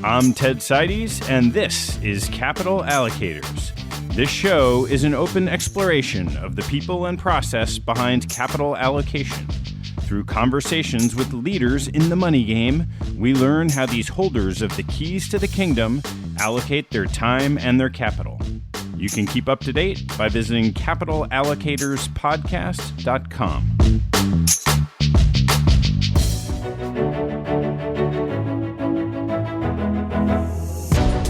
I'm Ted Seides, and this is Capital Allocators. This show is an open exploration of the people and process behind capital allocation. Through conversations with leaders in the money game, we learn how these holders of the keys to the kingdom allocate their time and their capital. You can keep up to date by visiting capitalallocatorspodcast.com.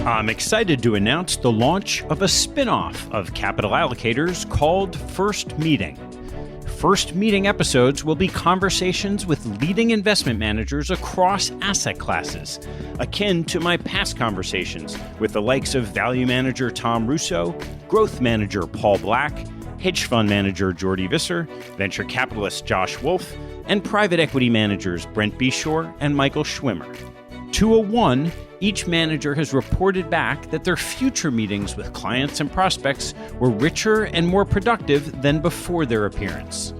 I'm excited to announce the launch of a spin-off of Capital Allocators called First Meeting. First Meeting episodes will be conversations with leading investment managers across asset classes, akin to my past conversations with the likes of value manager Tom Russo, growth manager Paul Black, hedge fund manager Jordy Visser, venture capitalist Josh Wolf, and private equity managers Brent Beshore and Michael Schwimmer. 201, each manager has reported back that their future meetings with clients and prospects were richer and more productive than before their appearance.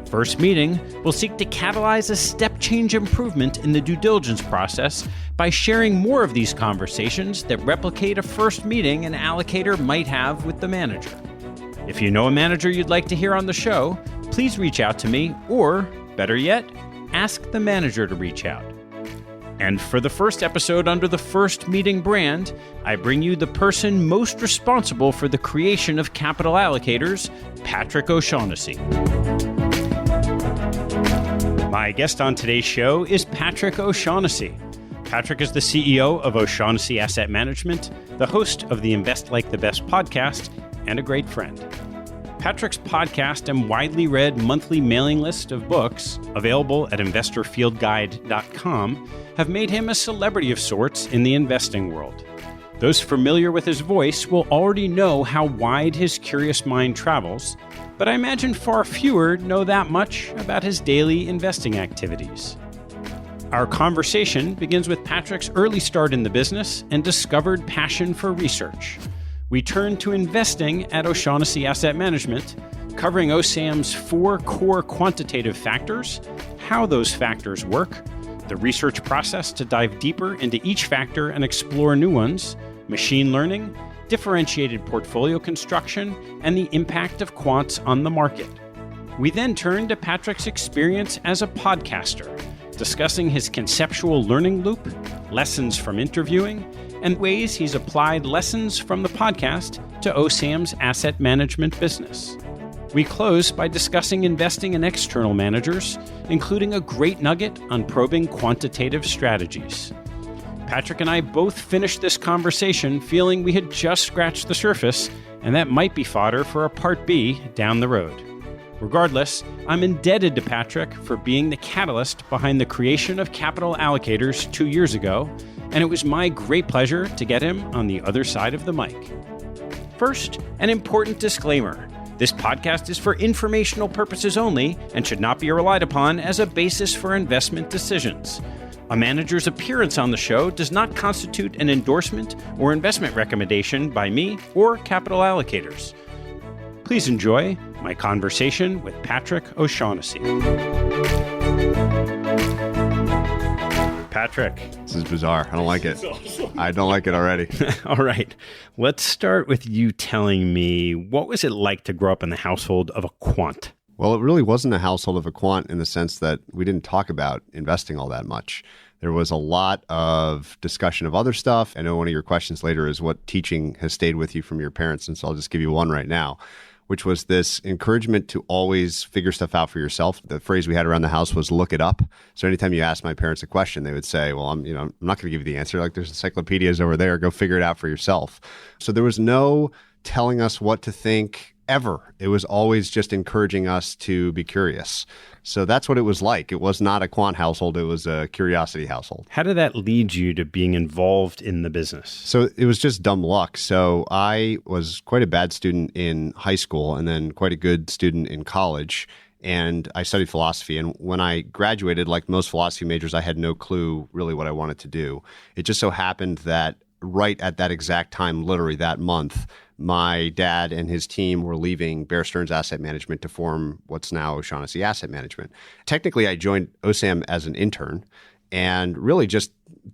First Meeting will seek to catalyze a step-change improvement in the due diligence process by sharing more of these conversations that replicate a first meeting an allocator might have with the manager. If you know a manager you'd like to hear on the show, please reach out to me, or, better yet, ask the manager to reach out. And for the first episode under the First Meeting brand, I bring you the person most responsible for the creation of Capital Allocators, Patrick O'Shaughnessy. My guest on today's show is Patrick O'Shaughnessy. Patrick is the CEO of O'Shaughnessy Asset Management, the host of the Invest Like the Best podcast, and a great friend. Patrick's podcast and widely read monthly mailing list of books, available at investorfieldguide.com, have made him a celebrity of sorts in the investing world. Those familiar with his voice will already know how wide his curious mind travels, but I imagine far fewer know that much about his daily investing activities. Our conversation begins with Patrick's early start in the business and discovered passion for research. We turn to investing at O'Shaughnessy Asset Management, covering OSAM's 4 core quantitative factors, how those factors work, the research process to dive deeper into each factor and explore new ones, machine learning, differentiated portfolio construction, and the impact of quants on the market. We then turn to Patrick's experience as a podcaster, discussing his conceptual learning loop, lessons from interviewing, and ways he's applied lessons from the podcast to OSAM's asset management business. We close by discussing investing in external managers, including a great nugget on probing quantitative strategies. Patrick and I both finished this conversation feeling we had just scratched the surface, and that might be fodder for a Part B down the road. Regardless, I'm indebted to Patrick for being the catalyst behind the creation of Capital Allocators 2 years ago, and it was my great pleasure to get him on the other side of the mic. First, an important disclaimer. This podcast is for informational purposes only and should not be relied upon as a basis for investment decisions. A manager's appearance on the show does not constitute an endorsement or investment recommendation by me or Capital Allocators. Please enjoy my conversation with Patrick O'Shaughnessy. Patrick. This is bizarre. I don't like it. I don't like it already. All right. Let's start with you telling me, what was it like to grow up in the household of a quant? Well, it really wasn't a household of a quant in the sense that we didn't talk about investing all that much. There was a lot of discussion of other stuff. I know one of your questions later is what teaching has stayed with you from your parents, and so I'll just give you one right now, which was this encouragement to always figure stuff out for yourself. The phrase we had around the house was look it up. So anytime you asked my parents a question, they would say, well, I'm not going to give you the answer. Like, there's encyclopedias over there. Go figure it out for yourself. So there was no telling us what to think ever. It was always just encouraging us to be curious. So that's what it was like. It was not a quant household. It was a curiosity household. How did that lead you to being involved in the business? So it was just dumb luck. So I was quite a bad student in high school and then quite a good student in college. And I studied philosophy. And when I graduated, like most philosophy majors, I had no clue really what I wanted to do. It just so happened that right at that exact time, literally that month, my dad and his team were leaving Bear Stearns Asset Management to form what's now O'Shaughnessy Asset Management. Technically, I joined OSAM as an intern, and really just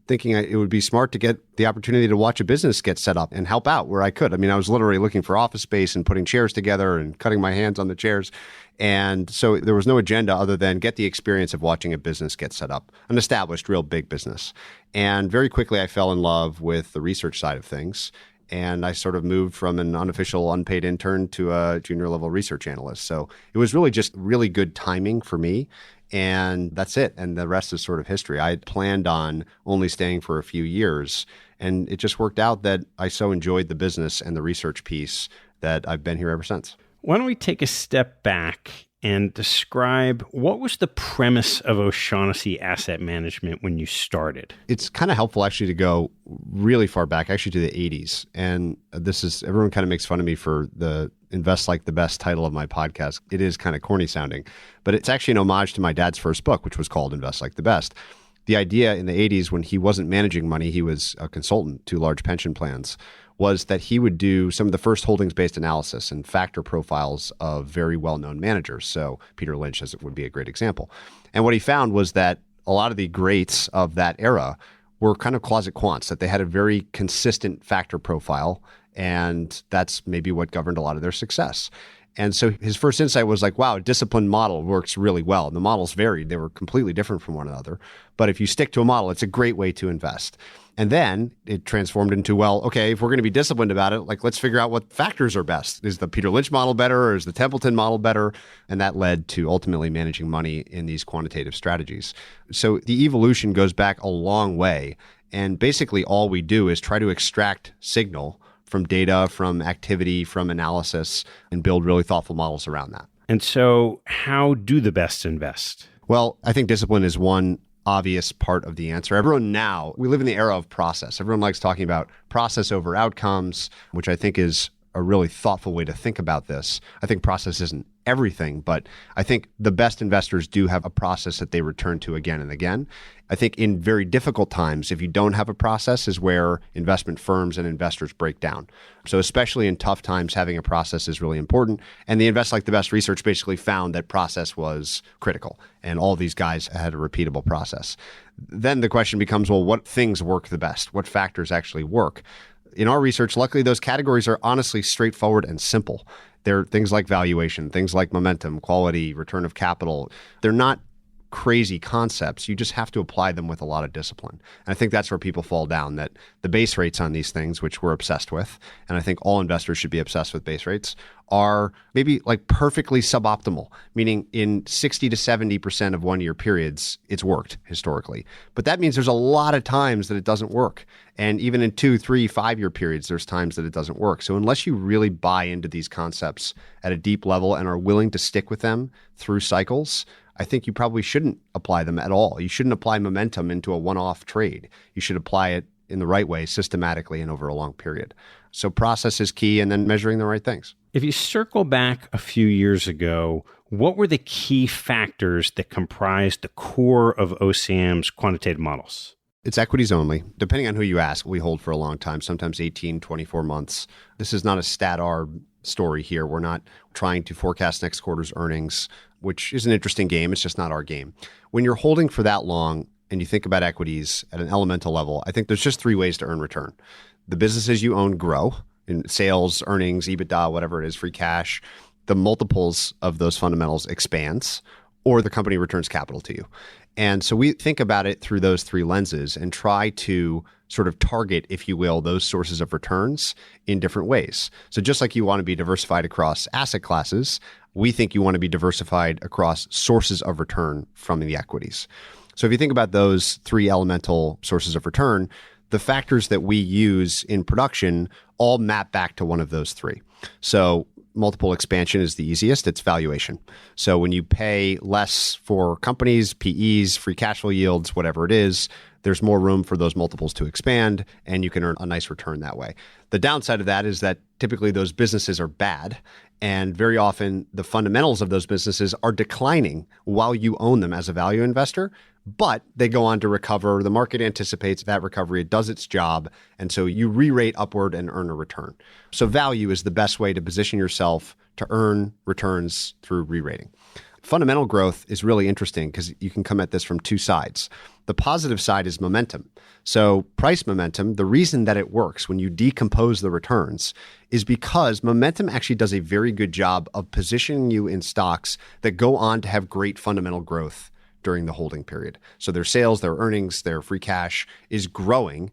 thinking it would be smart to get the opportunity to watch a business get set up and help out where I could. I mean, I was literally looking for office space and putting chairs together and cutting my hands on the chairs. And so there was no agenda other than get the experience of watching a business get set up, an established, real big business. And very quickly, I fell in love with the research side of things. And I sort of moved from an unofficial unpaid intern to a junior level research analyst. So it was really just really good timing for me. And that's it. And the rest is sort of history. I had planned on only staying for a few years. And it just worked out that I so enjoyed the business and the research piece that I've been here ever since. Why don't we take a step back and describe what was the premise of O'Shaughnessy Asset Management when you started? It's kind of helpful actually to go really far back, actually to the 80s. And this is, everyone kind of makes fun of me for the Invest Like the Best title of my podcast. It is kind of corny sounding, but it's actually an homage to my dad's first book, which was called Invest Like the Best. The idea in the 80s, when he wasn't managing money, he was a consultant to large pension plans, was that he would do some of the first holdings-based analysis and factor profiles of very well-known managers. So Peter Lynch would be a great example. And what he found was that a lot of the greats of that era were kind of closet quants, that they had a very consistent factor profile, and that's maybe what governed a lot of their success. And so his first insight was like, wow, a disciplined model works really well. And the models varied. They were completely different from one another. But if you stick to a model, it's a great way to invest. And then it transformed into, well, okay, if we're going to be disciplined about it, like let's figure out what factors are best. Is the Peter Lynch model better or is the Templeton model better? And that led to ultimately managing money in these quantitative strategies. So the evolution goes back a long way. And basically all we do is try to extract signal from data, from activity, from analysis, and build really thoughtful models around that. And so how do the best invest? Well, I think discipline is one obvious part of the answer. Everyone now, we live in the era of process. Everyone likes talking about process over outcomes, which I think is a really thoughtful way to think about this. I think process isn't everything, but I think the best investors do have a process that they return to again and again. I think in very difficult times, if you don't have a process, is where investment firms and investors break down. So especially in tough times, having a process is really important. And the Invest Like the Best research basically found that process was critical. And all these guys had a repeatable process. Then the question becomes, well, what things work the best? What factors actually work? In our research, luckily, those categories are honestly straightforward and simple. They're things like valuation, things like momentum, quality, return of capital. They're not crazy concepts. You just have to apply them with a lot of discipline. And I think that's where people fall down, that the base rates on these things, which we're obsessed with, and I think all investors should be obsessed with base rates, are maybe like perfectly suboptimal, meaning in 60 to 70% of 1 year periods, it's worked historically. But that means there's a lot of times that it doesn't work. And even in 2, 3, 5 year periods, there's times that it doesn't work. So unless you really buy into these concepts at a deep level and are willing to stick with them through cycles, I think you probably shouldn't apply them at all. You shouldn't apply momentum into a one-off trade. You should apply it in the right way, systematically and over a long period. So process is key, and then measuring the right things. If you circle back a few years ago, what were the key factors that comprised the core of OSAM's quantitative models? It's equities only. Depending on who you ask, we hold for a long time, sometimes 18, 24 months. This is not a stat arb story here. We're not trying to forecast next quarter's earnings, which is an interesting game. It's just not our game. When you're holding for that long and you think about equities at an elemental level, I think there's just 3 ways to earn return. The businesses you own grow in sales, earnings, EBITDA, whatever it is, free cash. The multiples of those fundamentals expands, or the company returns capital to you. And so we think about it through those 3 lenses and try to sort of target, if you will, those sources of returns in different ways. So just like you want to be diversified across asset classes, we think you want to be diversified across sources of return from the equities. So if you think about those 3 elemental sources of return, the factors that we use in production all map back to one of those 3. So multiple expansion is the easiest. It's valuation. So when you pay less for companies, PEs, free cash flow yields, whatever it is, there's more room for those multiples to expand, and you can earn a nice return that way. The downside of that is that typically those businesses are bad, and very often the fundamentals of those businesses are declining while you own them as a value investor, but they go on to recover. The market anticipates that recovery. It does its job, and so you re-rate upward and earn a return. So value is the best way to position yourself to earn returns through re-rating. Fundamental growth is really interesting because you can come at this from two sides. The positive side is momentum. So price momentum, the reason that it works when you decompose the returns is because momentum actually does a very good job of positioning you in stocks that go on to have great fundamental growth during the holding period. So their sales, their earnings, their free cash is growing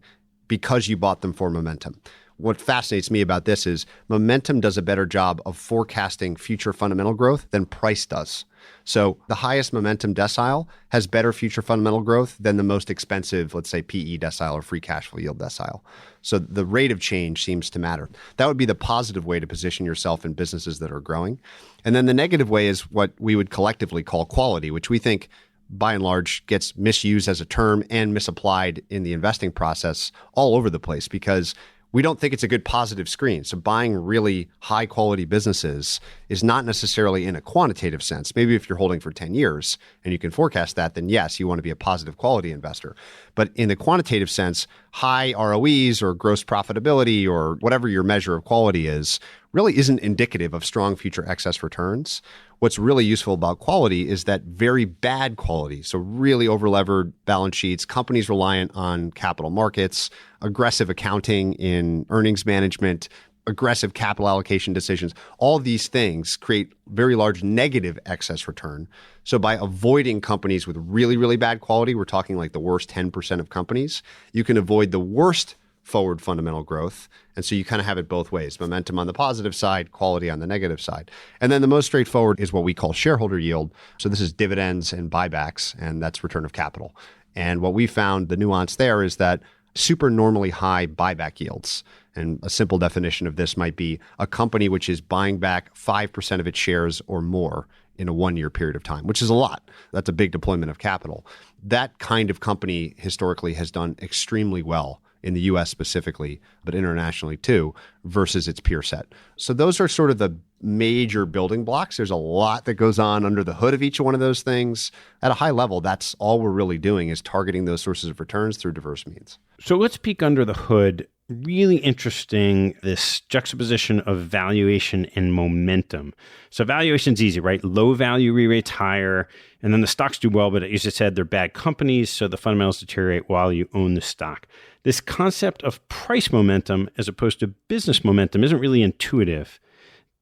because you bought them for momentum. What fascinates me about this is momentum does a better job of forecasting future fundamental growth than price does. So the highest momentum decile has better future fundamental growth than the most expensive, let's say, PE decile or free cash flow yield decile. So the rate of change seems to matter. That would be the positive way to position yourself in businesses that are growing. And then the negative way is what we would collectively call quality, which we think by and large gets misused as a term and misapplied in the investing process all over the place because we don't think it's a good positive screen. So buying really high quality businesses is not necessarily in a quantitative sense. Maybe if you're holding for 10 years and you can forecast that, then yes, you want to be a positive quality investor. But in the quantitative sense, high ROEs or gross profitability or whatever your measure of quality is really isn't indicative of strong future excess returns. What's really useful about quality is that very bad quality, so really overlevered balance sheets, companies reliant on capital markets, aggressive accounting in earnings management, aggressive capital allocation decisions, all these things create very large negative excess return. So by avoiding companies with really, really bad quality, we're talking like the worst 10% of companies, you can avoid the worst forward fundamental growth. And so you kind of have it both ways, momentum on the positive side, quality on the negative side. And then the most straightforward is what we call shareholder yield. So this is dividends and buybacks, and that's return of capital. And what we found, the nuance there is that super normally high buyback yields. And a simple definition of this might be a company which is buying back 5% of its shares or more in a 1-year period of time, which is a lot. That's a big deployment of capital. That kind of company historically has done extremely well in the US specifically, but internationally too, versus its peer set. So those are sort of the major building blocks. There's a lot that goes on under the hood of each one of those things. At a high level, that's all we're really doing is targeting those sources of returns through diverse means. So let's peek under the hood. Really interesting, this juxtaposition of valuation and momentum. So valuation's easy, right? Low value re-rates higher, and then the stocks do well, but as you said, they're bad companies, so the fundamentals deteriorate while you own the stock. This concept of price momentum as opposed to business momentum isn't really intuitive.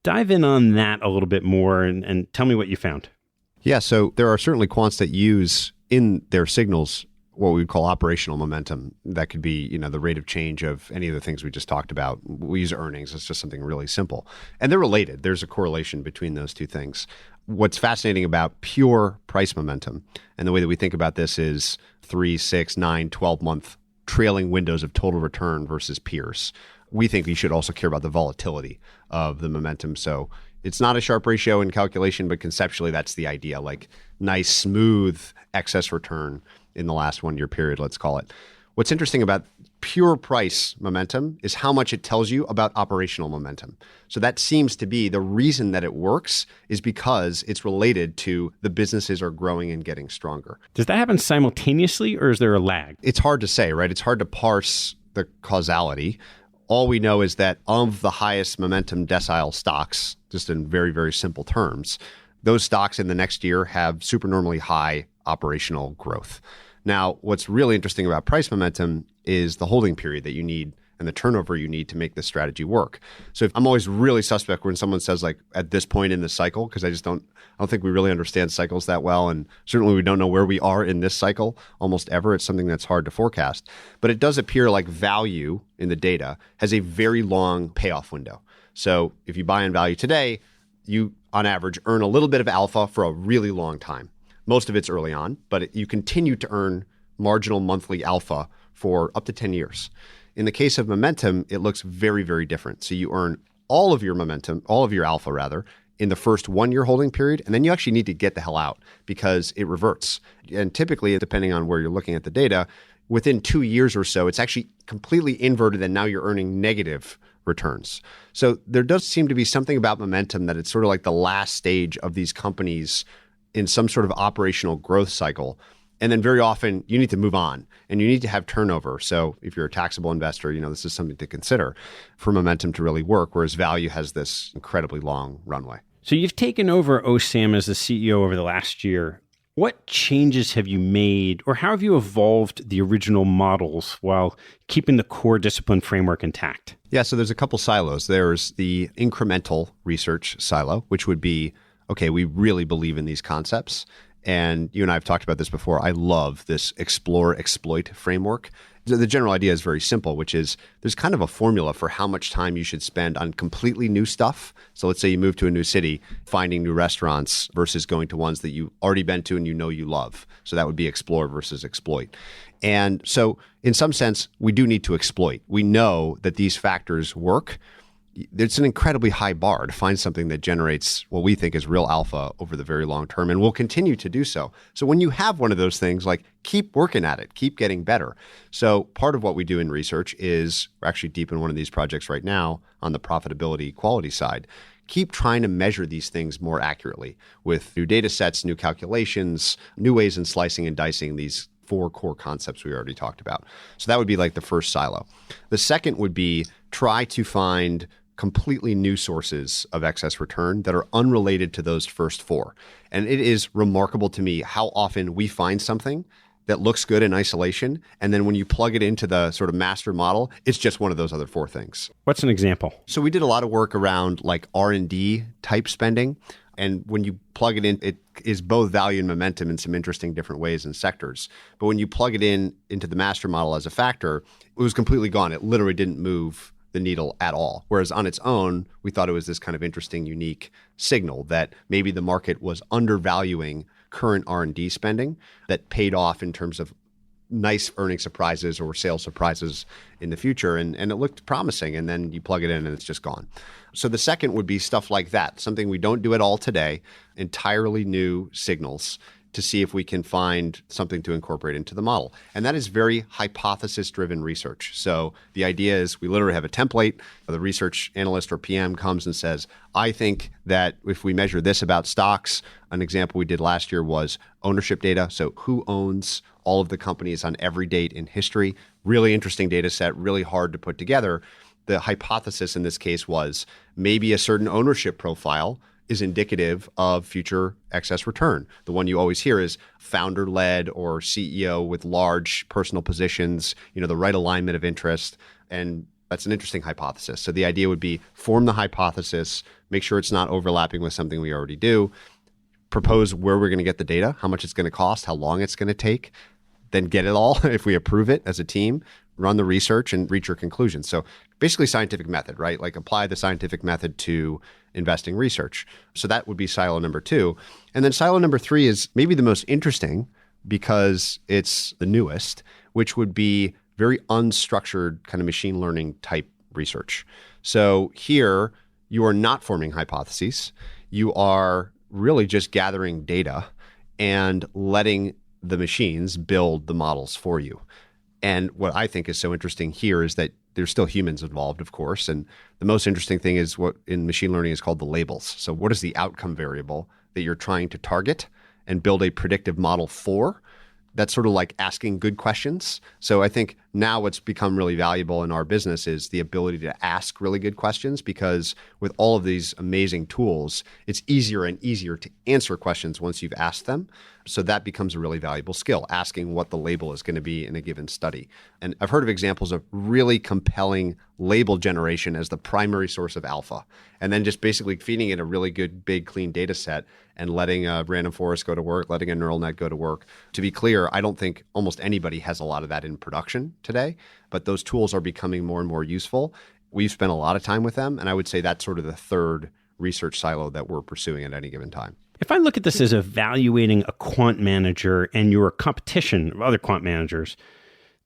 Dive in on that a little bit more and tell me what you found. Yeah, so there are certainly quants that use in their signals what we would call operational momentum. That could be, the rate of change of any of the things we just talked about. We use earnings. It's just something really simple. And they're related. There's a correlation between those two things. What's fascinating about pure price momentum, and the way that we think about this is 3, 6, 9, 12-month trailing windows of total return versus peers. We think we should also care about the volatility of the momentum. So it's not a sharp ratio in calculation, but conceptually that's the idea, like nice, smooth excess return in the last 1-year period, let's call it. What's interesting about pure price momentum is how much it tells you about operational momentum. So that seems to be the reason that it works is because it's related to the businesses are growing and getting stronger. Does that happen simultaneously or is there a lag? It's hard to say, right? It's hard to parse the causality. All we know is that of the highest momentum decile stocks, just in very, very simple terms, those stocks in the next year have supernormally high operational growth. Now, what's really interesting about price momentum is the holding period that you need and the turnover you need to make this strategy work. So I'm always really suspect when someone says like at this point in the cycle, because I don't think we really understand cycles that well. And certainly we don't know where we are in this cycle almost ever. It's something that's hard to forecast. But it does appear like value in the data has a very long payoff window. So if you buy in value today, you on average earn a little bit of alpha for a really long time. Most of it's early on, but you continue to earn marginal monthly alpha for up to 10 years. In the case of momentum, it looks very, very different. So you earn all of your momentum, all of your alpha rather, in the first 1-year holding period, and then you actually need to get the hell out because it reverts. And typically, depending on where you're looking at the data, within 2 years or so, it's actually completely inverted and now you're earning negative returns. So there does seem to be something about momentum that it's sort of like the last stage of these companies in some sort of operational growth cycle. And then very often you need to move on and you need to have turnover. So if you're a taxable investor, this is something to consider for momentum to really work, whereas value has this incredibly long runway. So you've taken over OSAM as the CEO over the last year. What changes have you made, or how have you evolved the original models while keeping the core discipline framework intact? Yeah, so there's a couple silos. There's the incremental research silo, which would be, okay, we really believe in these concepts. And you and I have talked about this before. I love this explore, exploit framework. The general idea is very simple, which is there's kind of a formula for how much time you should spend on completely new stuff. So let's say you move to a new city, finding new restaurants versus going to ones that you've already been to and you know you love. So that would be explore versus exploit. And so in some sense, we do need to exploit. We know that these factors work. It's an incredibly high bar to find something that generates what we think is real alpha over the very long term, and will continue to do so. So when you have one of those things, like keep working at it, keep getting better. So part of what we do in research is we're actually deep in one of these projects right now on the profitability quality side. Keep trying to measure these things more accurately with new data sets, new calculations, new ways in slicing and dicing these 4 core concepts we already talked about. So that would be like the first silo. The second would be try to find completely new sources of excess return that are unrelated to those first 4. And it is remarkable to me how often we find something that looks good in isolation, and then when you plug it into the sort of master model, it's just one of those other 4 things. What's an example? So we did a lot of work around like R&D type spending. And when you plug it in, it is both value and momentum in some interesting different ways and sectors. But when you plug it into the master model as a factor, it was completely gone. It literally didn't move the needle at all. Whereas on its own, we thought it was this kind of interesting, unique signal that maybe the market was undervaluing current R&D spending that paid off in terms of nice earning surprises or sales surprises in the future. And it looked promising. And then you plug it in and it's just gone. So the second would be stuff like that, something we don't do at all today, entirely new signals to see if we can find something to incorporate into the model. And that is very hypothesis-driven research. So the idea is we literally have a template. The research analyst or PM comes and says, I think that if we measure this about stocks, an example we did last year was ownership data. So who owns all of the companies on every date in history? Really interesting data set, really hard to put together. The hypothesis in this case was maybe a certain ownership profile is indicative of future excess return. The one you always hear is founder-led or CEO with large personal positions, the right alignment of interest. And that's an interesting hypothesis. So the idea would be form the hypothesis, make sure it's not overlapping with something we already do, propose where we're going to get the data, how much it's going to cost, how long it's going to take, then get it all if we approve it as a team, run the research and reach your conclusions. So basically scientific method, right? Like apply the scientific method to investing research. So that would be silo number 2. And then silo number 3 is maybe the most interesting because it's the newest, which would be very unstructured kind of machine learning type research. So here you are not forming hypotheses. You are really just gathering data and letting the machines build the models for you. And what I think is so interesting here is that there's still humans involved, of course. And the most interesting thing is what in machine learning is called the labels. So what is the outcome variable that you're trying to target and build a predictive model for? That's sort of like asking good questions. So I think now what's become really valuable in our business is the ability to ask really good questions, because with all of these amazing tools, it's easier and easier to answer questions once you've asked them. So that becomes a really valuable skill, asking what the label is going to be in a given study. And I've heard of examples of really compelling label generation as the primary source of alpha, and then just basically feeding it a really good, big, clean data set and letting a random forest go to work, letting a neural net go to work. To be clear, I don't think almost anybody has a lot of that in production today, but those tools are becoming more and more useful. We've spent a lot of time with them, and I would say that's sort of the third research silo that we're pursuing at any given time. If I look at this as evaluating a quant manager and your competition of other quant managers,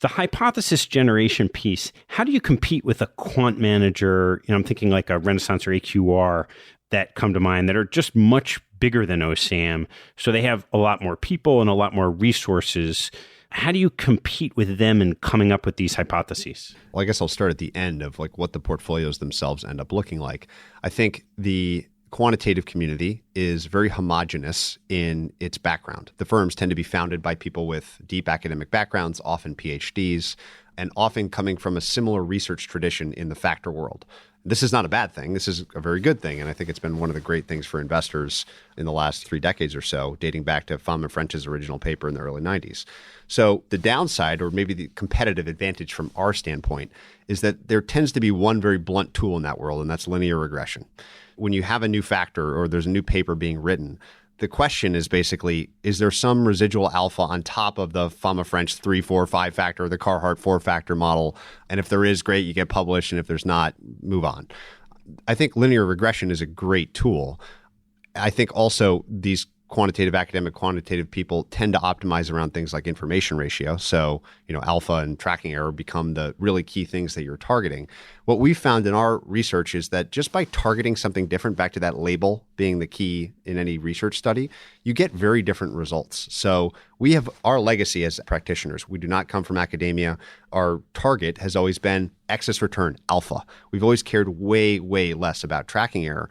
the hypothesis generation piece, how do you compete with a quant manager? I'm thinking like a Renaissance or AQR that come to mind that are just much bigger than OSAM. So they have a lot more people and a lot more resources. How do you compete with them in coming up with these hypotheses? Well, I guess I'll start at the end of like what the portfolios themselves end up looking like. I think the quantitative community is very homogenous in its background. The firms tend to be founded by people with deep academic backgrounds, often PhDs, and often coming from a similar research tradition in the factor world. This is not a bad thing. This is a very good thing. And I think it's been one of the great things for investors in the last 3 decades or so, dating back to Fama French's original paper in the early 90s. So the downside, or maybe the competitive advantage from our standpoint, is that there tends to be one very blunt tool in that world, and that's linear regression. When you have a new factor or there's a new paper being written, the question is basically, is there some residual alpha on top of the Fama French 3, 4, 5 factor, or the Carhart 4-factor model? And if there is, great, you get published. And if there's not, move on. I think linear regression is a great tool. I think also these academic quantitative people tend to optimize around things like information ratio. So, alpha and tracking error become the really key things that you're targeting. What we found in our research is that just by targeting something different, back to that label being the key in any research study, you get very different results. So we have our legacy as practitioners. We do not come from academia. Our target has always been excess return, alpha. We've always cared way, way less about tracking error.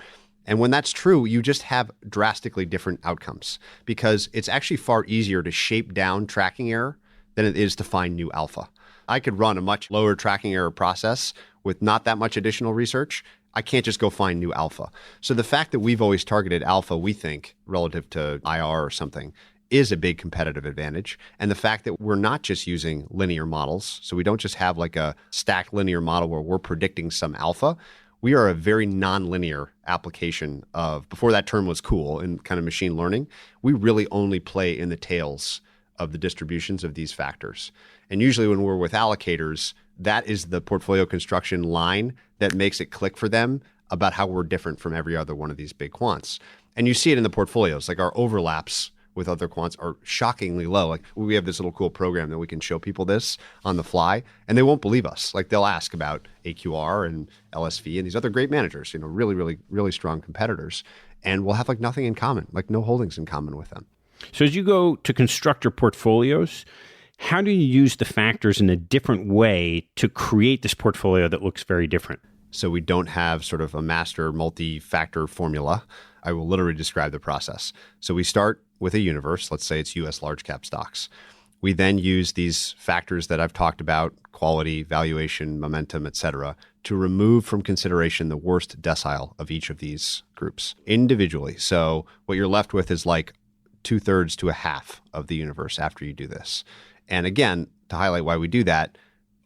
And when that's true, you just have drastically different outcomes because it's actually far easier to shape down tracking error than it is to find new alpha. I could run a much lower tracking error process with not that much additional research. I can't just go find new alpha. So the fact that we've always targeted alpha, we think, relative to IR or something, is a big competitive advantage. And the fact that we're not just using linear models, so we don't just have like a stacked linear model where we're predicting some alpha. We are a very nonlinear application of, before that term was cool, in kind of machine learning, we really only play in the tails of the distributions of these factors. And usually when we're with allocators, that is the portfolio construction line that makes it click for them about how we're different from every other one of these big quants. And you see it in the portfolios, like our overlaps with other quants are shockingly low. Like we have this little cool program that we can show people this on the fly, and they won't believe us. Like they'll ask about AQR and LSV and these other great managers, really, really, really strong competitors, and we'll have like nothing in common, like no holdings in common with them. So as you go to construct your portfolios, how do you use the factors in a different way to create this portfolio that looks very different? So we don't have sort of a master multi-factor formula. I will literally describe the process. So we start with a universe. Let's say it's U.S. large cap stocks. We then use these factors that I've talked about, quality, valuation, momentum, et cetera, to remove from consideration the worst decile of each of these groups individually. So what you're left with is like 2/3 to a half of the universe after you do this. And again, to highlight why we do that,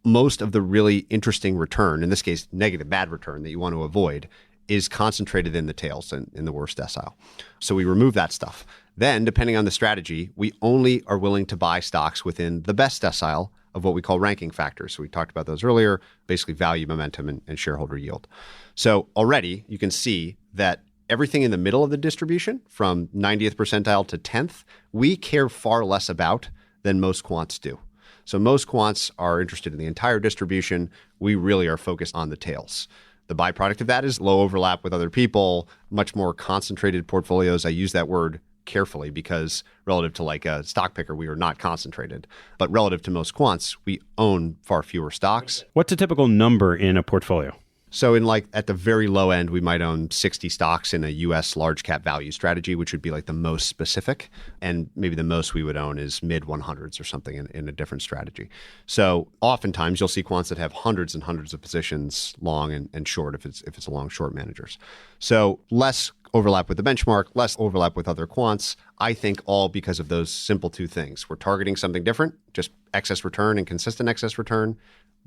most of the really interesting return, in this case, negative bad return that you want to avoid, is concentrated in the tails and in the worst decile. So we remove that stuff. Then, depending on the strategy, we only are willing to buy stocks within the best decile of what we call ranking factors. So we talked about those earlier, basically value, momentum, and shareholder yield. So already you can see that everything in the middle of the distribution, from 90th percentile to 10th, we care far less about than most quants do. So most quants are interested in the entire distribution. We really are focused on the tails. The byproduct of that is low overlap with other people, much more concentrated portfolios. I use that word carefully because relative to like a stock picker, we are not concentrated. But relative to most quants, we own far fewer stocks. What's a typical number in a portfolio? So in like at the very low end, we might own 60 stocks in a US large cap value strategy, which would be like the most specific. And maybe the most we would own is mid 100s or something in a different strategy. So oftentimes you'll see quants that have hundreds and hundreds of positions long and short if it's a long short managers. So less overlap with the benchmark, less overlap with other quants, I think all because of those simple two things. We're targeting something different, just excess return and consistent excess return,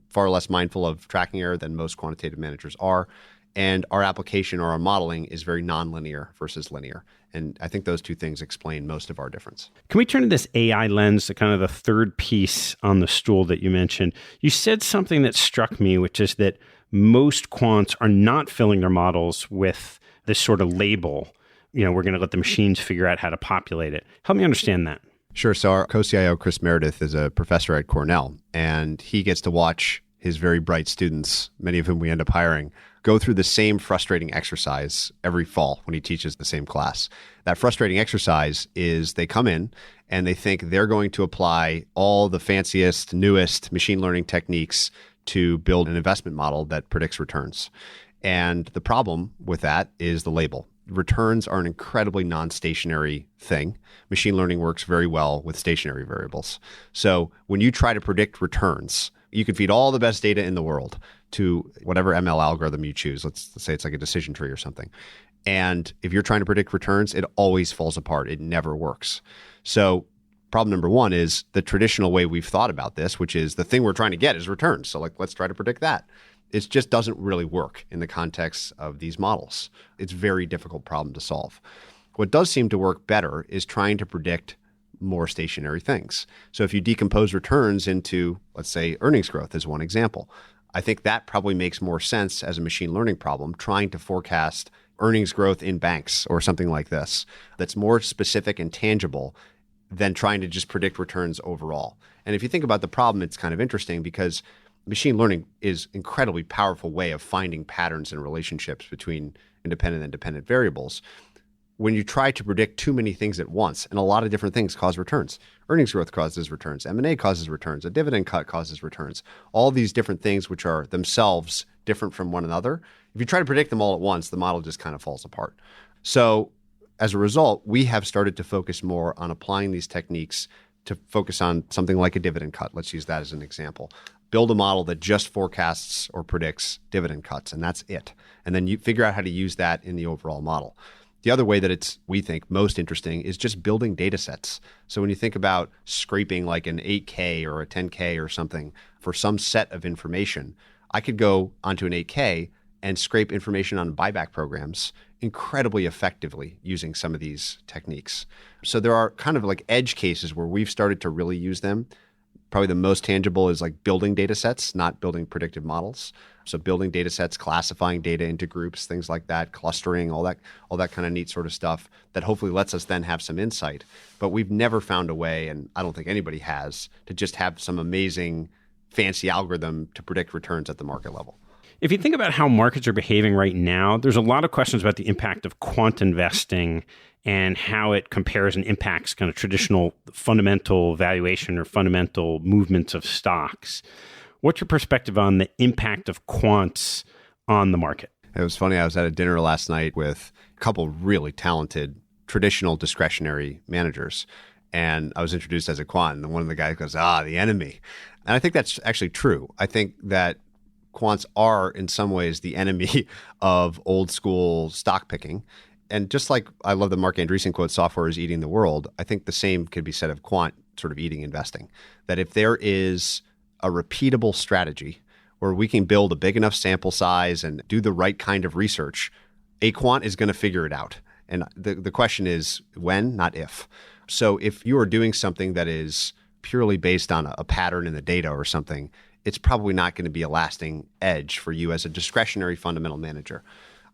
far less mindful of tracking error than most quantitative managers are. And our application or our modeling is very nonlinear versus linear. And I think those two things explain most of our difference. Can we turn to this AI lens, the kind of the third piece on the stool that you mentioned? You said something that struck me, which is that most quants are not filling their models with this sort of label. We're going to let the machines figure out how to populate it. Help me understand that. Sure. So our co-CIO, Chris Meredith, is a professor at Cornell, and he gets to watch his very bright students, many of whom we end up hiring, go through the same frustrating exercise every fall when he teaches the same class. That frustrating exercise is they come in and they think they're going to apply all the fanciest, newest machine learning techniques to build an investment model that predicts returns. And the problem with that is the label. Returns are an incredibly non-stationary thing. Machine learning works very well with stationary variables. So when you try to predict returns, you can feed all the best data in the world to whatever ML algorithm you choose. Let's say it's like a decision tree or something. And if you're trying to predict returns, it always falls apart. It never works. So problem number one is the traditional way we've thought about this, which is the thing we're trying to get is returns. So let's try to predict that. It just doesn't really work in the context of these models. It's a very difficult problem to solve. What does seem to work better is trying to predict more stationary things. So if you decompose returns into, let's say, earnings growth as one example, I think that probably makes more sense as a machine learning problem, trying to forecast earnings growth in banks or something like this that's more specific and tangible than trying to just predict returns overall. And if you think about the problem, it's kind of interesting because machine learning is an incredibly powerful way of finding patterns and relationships between independent and dependent variables. When you try to predict too many things at once, and a lot of different things cause returns. Earnings growth causes returns. M&A causes returns. A dividend cut causes returns. All these different things which are themselves different from one another. If you try to predict them all at once, the model just kind of falls apart. So as a result, we have started to focus more on applying these techniques to focus on something like a dividend cut. Let's use that as an example. Build a model that just forecasts or predicts dividend cuts, and that's it. And then you figure out how to use that in the overall model. The other way that it's, we think, most interesting is just building data sets. So when you think about scraping like an 8K or a 10K or something for some set of information, I could go onto an 8K and scrape information on buyback programs incredibly effectively using some of these techniques. So there are kind of like edge cases where we've started to really use them. Probably the most tangible is like building data sets, not building predictive models. So building data sets, classifying data into groups, things like that, clustering, all that kind of neat sort of stuff that hopefully lets us then have some insight. But we've never found a way, and I don't think anybody has, to just have some amazing fancy algorithm to predict returns at the market level. If you think about how markets are behaving right now, there's a lot of questions about the impact of quant investing and how it compares and impacts kind of traditional fundamental valuation or fundamental movements of stocks. What's your perspective on the impact of quants on the market? It was funny. I was at a dinner last night with a couple really talented traditional discretionary managers. And I was introduced as a quant. And one of the guys goes, the enemy. And I think that's actually true. I think that quants are in some ways the enemy of old school stock picking. And just like I love the Mark Andreessen quote, software is eating the world, I think the same could be said of quant sort of eating investing. That if there is a repeatable strategy where we can build a big enough sample size and do the right kind of research, a quant is going to figure it out. And the question is when, not if. So if you are doing something that is purely based on a pattern in the data or something, it's probably not going to be a lasting edge for you as a discretionary fundamental manager.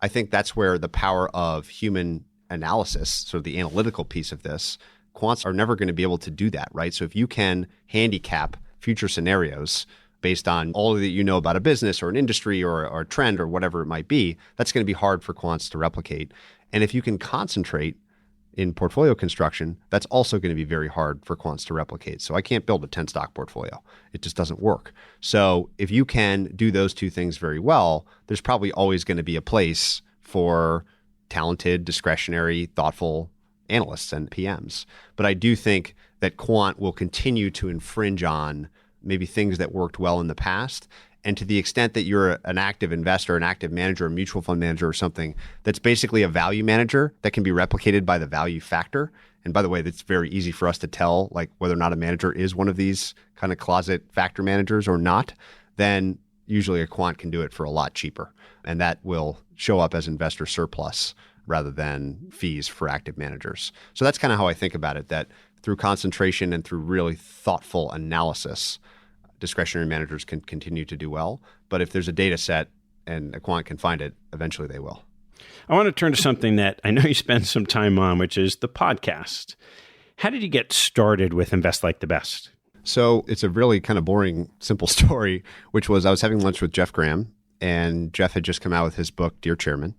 I think that's where the power of human analysis, sort of the analytical piece of this, quants are never going to be able to do that, right? So if you can handicap future scenarios based on all that you know about a business or an industry or a trend or whatever it might be, that's going to be hard for quants to replicate. And if you can concentrate in portfolio construction, that's also going to be very hard for quants to replicate. So I can't build a 10-stock portfolio. It just doesn't work. So if you can do those two things very well, there's probably always going to be a place for talented, discretionary, thoughtful analysts and PMs. But I do think that quant will continue to infringe on maybe things that worked well in the past. And to the extent that you're an active investor, an active manager, a mutual fund manager or something that's basically a value manager that can be replicated by the value factor. And by the way, that's very easy for us to tell like whether or not a manager is one of these kind of closet factor managers or not, then usually a quant can do it for a lot cheaper. And that will show up as investor surplus rather than fees for active managers. So that's kind of how I think about it, that through concentration and through really thoughtful analysis, discretionary managers can continue to do well. But if there's a data set and a quant can find it, eventually they will. I want to turn to something that I know you spend some time on, which is the podcast. How did you get started with Invest Like the Best? So it's a really kind of boring, simple story, which was I was having lunch with Jeff Graham, and Jeff had just come out with his book, Dear Chairman.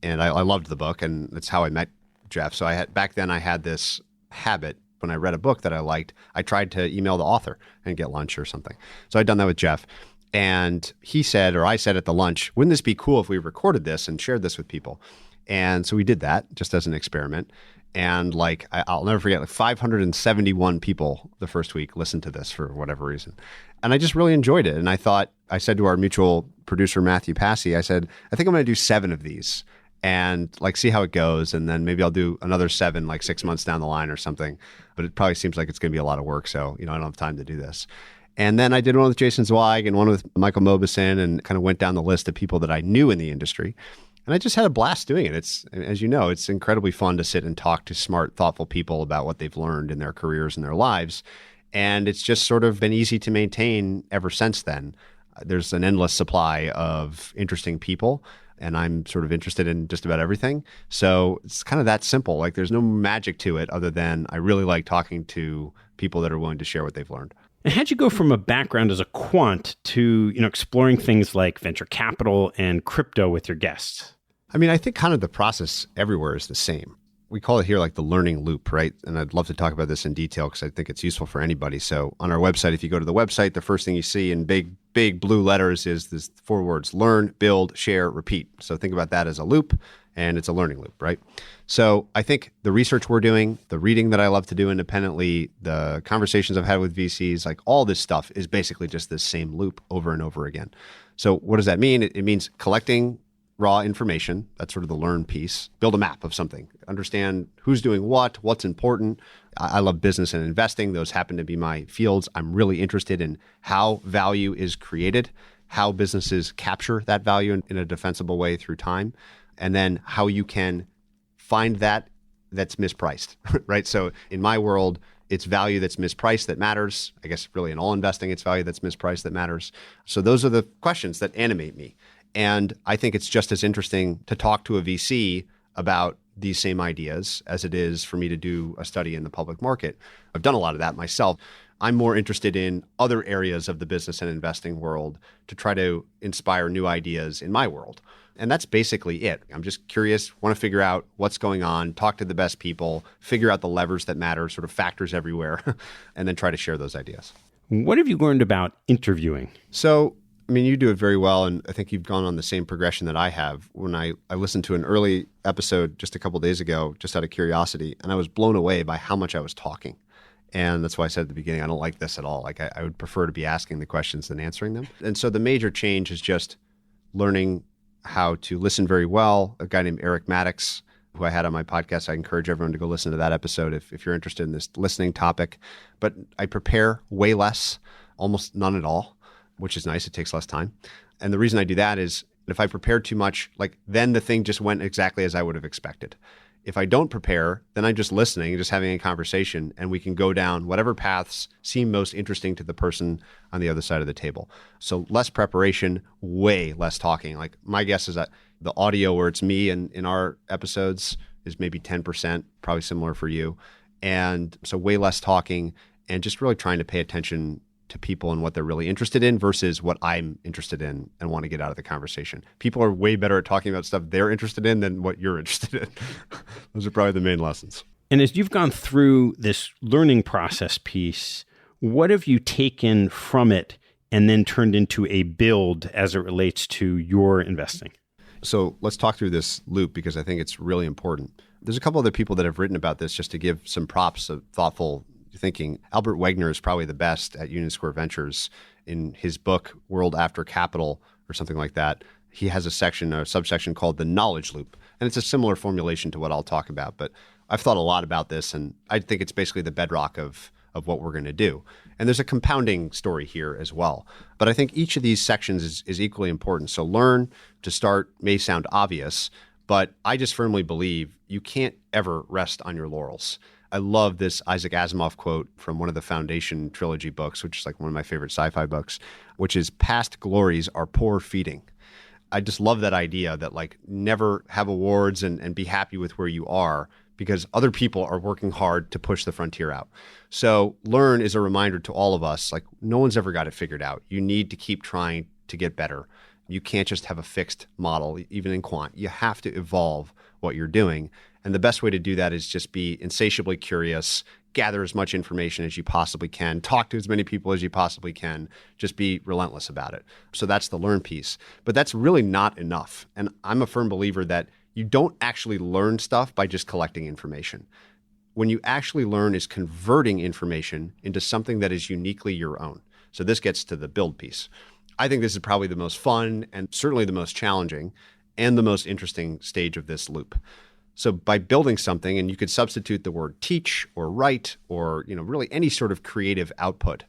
And I loved the book, and that's how I met Jeff. So back then I had this habit. When I read a book that I liked, I tried to email the author and get lunch or something. So I'd done that with Jeff. And he said, or I said at the lunch, wouldn't this be cool if we recorded this and shared this with people? And so we did that just as an experiment. And like, I'll never forget, like 571 people the first week listened to this for whatever reason. And I just really enjoyed it. And I said to our mutual producer Matthew Passy, I said, I think I'm going to do 7 of these and like see how it goes. And then maybe I'll do another 7 like 6 months down the line or something. But it probably seems like it's going to be a lot of work. So, I don't have time to do this. And then I did one with Jason Zweig and one with Michael Mauboussin and kind of went down the list of people that I knew in the industry. And I just had a blast doing it. It's, as you know, it's incredibly fun to sit and talk to smart, thoughtful people about what they've learned in their careers and their lives. And it's just sort of been easy to maintain ever since then. There's an endless supply of interesting people, and I'm sort of interested in just about everything. So it's kind of that simple. Like there's no magic to it other than I really like talking to people that are willing to share what they've learned. And how'd you go from a background as a quant to, exploring things like venture capital and crypto with your guests? I mean, I think kind of the process everywhere is the same. We call it here like the learning loop, right? And I'd love to talk about this in detail because I think it's useful for anybody. So on our website, if you go to the website, the first thing you see in big blue letters is this 4 words: learn, build, share, repeat. So think about that as a loop, and it's a learning loop, right? So I think the research we're doing, the reading that I love to do independently, the conversations I've had with VCs, like all this stuff is basically just this same loop over and over again. So what does that mean? It means collecting raw information. That's sort of the learn piece. Build a map of something. Understand who's doing what's important. I love business and investing. Those happen to be my fields. I'm really interested in how value is created, how businesses capture that value in a defensible way through time, and then how you can find that's mispriced, right? So in my world, it's value that's mispriced that matters. I guess really in all investing, it's value that's mispriced that matters. So those are the questions that animate me. And I think it's just as interesting to talk to a VC about these same ideas as it is for me to do a study in the public market. I've done a lot of that myself. I'm more interested in other areas of the business and investing world to try to inspire new ideas in my world. And that's basically it. I'm just curious, want to figure out what's going on, talk to the best people, figure out the levers that matter, sort of factors everywhere, and then try to share those ideas. What have you learned about interviewing? So, you do it very well, and I think you've gone on the same progression that I have. When I listened to an early episode just a couple of days ago, just out of curiosity, and I was blown away by how much I was talking. And that's why I said at the beginning, I don't like this at all. Like I would prefer to be asking the questions than answering them. And so the major change is just learning how to listen very well. A guy named Eric Maddox, who I had on my podcast, I encourage everyone to go listen to that episode if you're interested in this listening topic. But I prepare way less, almost none at all, which is nice. It takes less time. And the reason I do that is if I prepared too much, then the thing just went exactly as I would have expected. If I don't prepare, then I'm just listening, just having a conversation, and we can go down whatever paths seem most interesting to the person on the other side of the table. So less preparation, way less talking. My guess is that the audio where it's me and in our episodes is maybe 10%, probably similar for you. And so way less talking and just really trying to pay attention to people and what they're really interested in versus what I'm interested in and want to get out of the conversation. People are way better at talking about stuff they're interested in than what you're interested in. Those are probably the main lessons. And as you've gone through this learning process piece, what have you taken from it and then turned into a build as it relates to your investing? So let's talk through this loop because I think it's really important. There's a couple other people that have written about this just to give some props of thoughtful thinking. Albert Wegner is probably the best at Union Square Ventures. In his book, World After Capital, or something like that, he has a subsection called the knowledge loop. And it's a similar formulation to what I'll talk about. But I've thought a lot about this, and I think it's basically the bedrock of what we're going to do. And there's a compounding story here as well. But I think each of these sections is equally important. So learn to start may sound obvious, but I just firmly believe you can't ever rest on your laurels. I love this Isaac Asimov quote from one of the Foundation trilogy books, which is like one of my favorite sci-fi books, which is past glories are poor feeding. I just love that idea that never have awards and be happy with where you are because other people are working hard to push the frontier out. So learn is a reminder to all of us, no one's ever got it figured out. You need to keep trying to get better. You can't just have a fixed model, even in quant. You have to evolve what you're doing. And the best way to do that is just be insatiably curious, gather as much information as you possibly can, talk to as many people as you possibly can, just be relentless about it. So that's the learn piece. But that's really not enough. And I'm a firm believer that you don't actually learn stuff by just collecting information. When you actually learn is converting information into something that is uniquely your own. So this gets to the build piece. I think this is probably the most fun and certainly the most challenging and the most interesting stage of this loop. So by building something, and you could substitute the word teach or write or really any sort of creative output,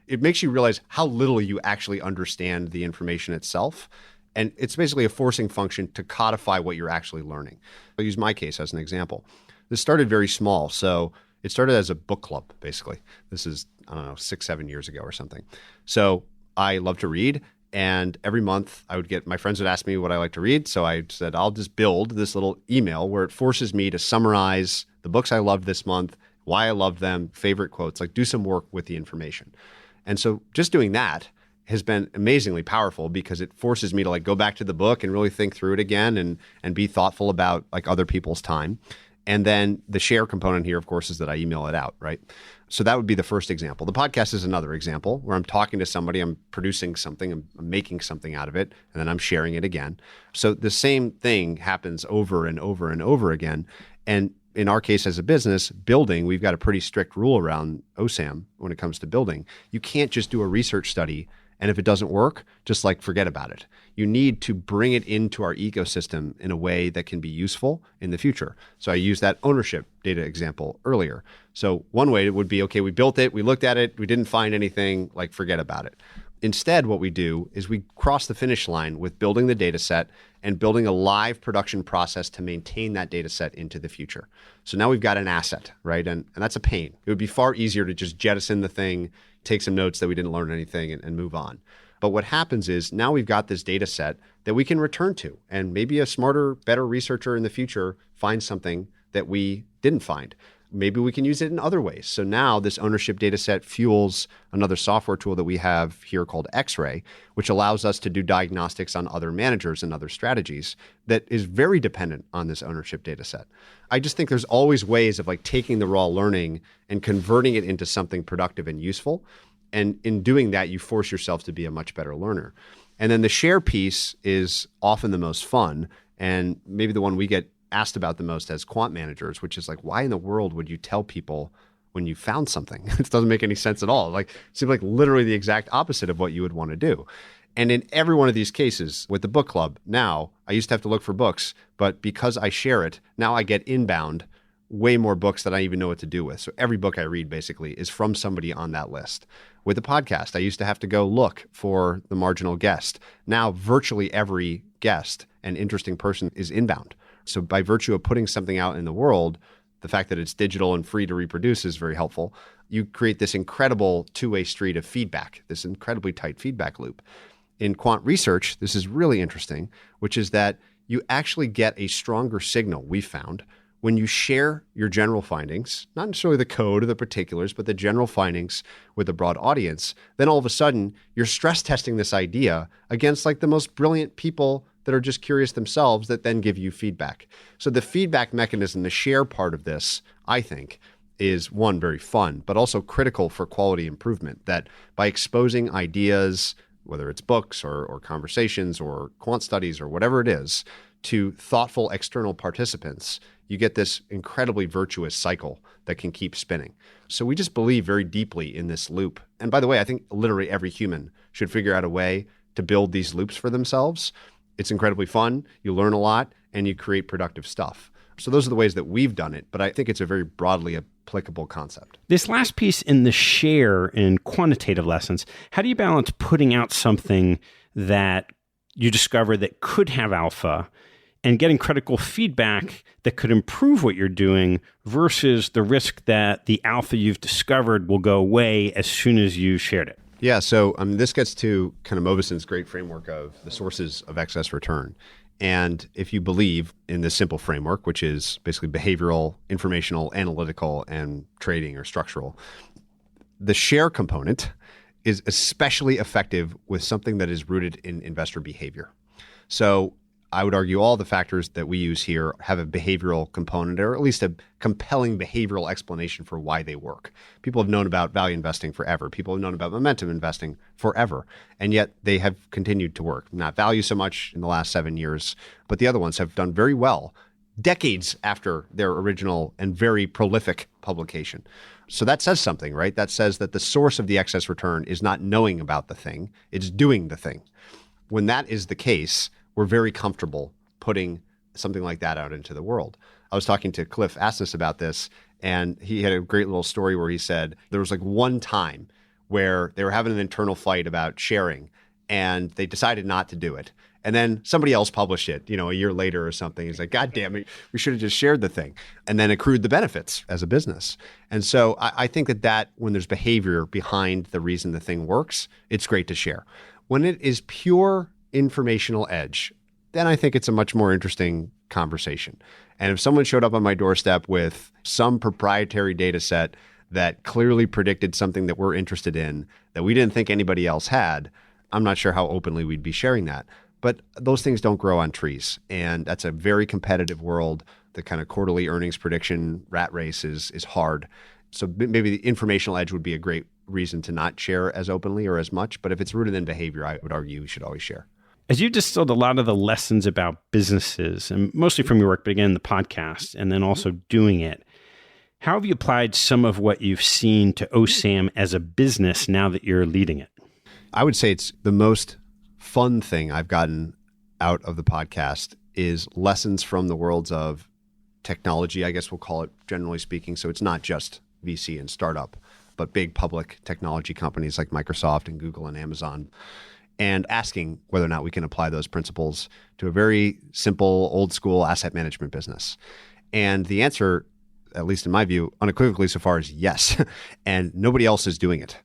it makes you realize how little you actually understand the information itself. And it's basically a forcing function to codify what you're actually learning. I'll use my case as an example. This started very small. So it started as a book club, basically. This is, 6-7 years ago or something. So I love to read. And every month my friends would ask me what I like to read. So I said, I'll just build this little email where it forces me to summarize the books I loved this month, why I loved them, favorite quotes, like do some work with the information. And so just doing that has been amazingly powerful because it forces me to go back to the book and really think through it again and be thoughtful about other people's time. And then the share component here, of course, is that I email it out, right? So that would be the first example. The podcast is another example where I'm talking to somebody, I'm producing something, I'm making something out of it, and then I'm sharing it again. So the same thing happens over and over and over again. And in our case as a business, building, we've got a pretty strict rule around OSAM when it comes to building. You can't just do a research study and if it doesn't work, just forget about it. You need to bring it into our ecosystem in a way that can be useful in the future. So I used that ownership data example earlier. So one way it would be, okay, we built it, we looked at it, we didn't find anything, forget about it. Instead, what we do is we cross the finish line with building the data set and building a live production process to maintain that data set into the future. So now we've got an asset, right? And that's a pain. It would be far easier to just jettison the thing, take some notes that we didn't learn anything and move on. But what happens is now we've got this data set that we can return to, and maybe a smarter, better researcher in the future finds something that we didn't find. Maybe we can use it in other ways. So now this ownership data set fuels another software tool that we have here called X-Ray, which allows us to do diagnostics on other managers and other strategies that is very dependent on this ownership data set. I just think there's always ways of taking the raw learning and converting it into something productive and useful. And in doing that, you force yourself to be a much better learner. And then the share piece is often the most fun and maybe the one we get asked about the most as quant managers, which is why in the world would you tell people when you found something? It doesn't make any sense at all. It seems like literally the exact opposite of what you would want to do. And in every one of these cases with the book club, now I used to have to look for books, but because I share it, now I get inbound way more books than I even know what to do with. So every book I read basically is from somebody on that list. With the podcast, I used to have to go look for the marginal guest. Now virtually every guest and interesting person is inbound. So by virtue of putting something out in the world, the fact that it's digital and free to reproduce is very helpful. You create this incredible two-way street of feedback, this incredibly tight feedback loop. In quant research, this is really interesting, which is that you actually get a stronger signal, we found, when you share your general findings, not necessarily the code or the particulars, but the general findings with a broad audience. Then all of a sudden, you're stress testing this idea against the most brilliant people that are just curious themselves that then give you feedback. So the feedback mechanism, the share part of this, I think, is one, very fun, but also critical for quality improvement, that by exposing ideas, whether it's books or conversations or quant studies or whatever it is, to thoughtful external participants, you get this incredibly virtuous cycle that can keep spinning. So we just believe very deeply in this loop. And by the way, I think literally every human should figure out a way to build these loops for themselves. It's incredibly fun, you learn a lot, and you create productive stuff. So those are the ways that we've done it, but I think it's a very broadly applicable concept. This last piece in the share in quantitative lessons, how do you balance putting out something that you discover that could have alpha and getting critical feedback that could improve what you're doing versus the risk that the alpha you've discovered will go away as soon as you shared it? Yeah, so this gets to kind of Mobison's great framework of the sources of excess return. And if you believe in this simple framework, which is basically behavioral, informational, analytical, and trading or structural, the share component is especially effective with something that is rooted in investor behavior. So I would argue all the factors that we use here have a behavioral component, or at least a compelling behavioral explanation for why they work. People have known about value investing forever. People have known about momentum investing forever. And yet they have continued to work. Not value so much in the last 7 years, but the other ones have done very well decades after their original and very prolific publication. So that says something, right? That says that the source of the excess return is not knowing about the thing, it's doing the thing. When that is the case, we're very comfortable putting something like that out into the world. I was talking to Cliff Asness about this, and he had a great little story where he said there was like one time where they were having an internal fight about sharing, and they decided not to do it. And then somebody else published it, a year later or something. He's like, God damn it, we should have just shared the thing, and then accrued the benefits as a business. And so I think that when there's behavior behind the reason the thing works, it's great to share. When it is pure informational edge, then I think it's a much more interesting conversation. And if someone showed up on my doorstep with some proprietary data set that clearly predicted something that we're interested in that we didn't think anybody else had, I'm not sure how openly we'd be sharing that. But those things don't grow on trees. And that's a very competitive world. The kind of quarterly earnings prediction rat race is hard. So maybe the informational edge would be a great reason to not share as openly or as much. But if it's rooted in behavior, I would argue we should always share. As you distilled a lot of the lessons about businesses, and mostly from your work, but again, the podcast, and then also doing it, how have you applied some of what you've seen to OSAM as a business now that you're leading it? I would say it's the most fun thing I've gotten out of the podcast is lessons from the worlds of technology, I guess we'll call it, generally speaking. So it's not just VC and startup, but big public technology companies like Microsoft and Google and Amazon, and asking whether or not we can apply those principles to a very simple, old school asset management business. And the answer, at least in my view, unequivocally so far, is yes. And nobody else is doing it.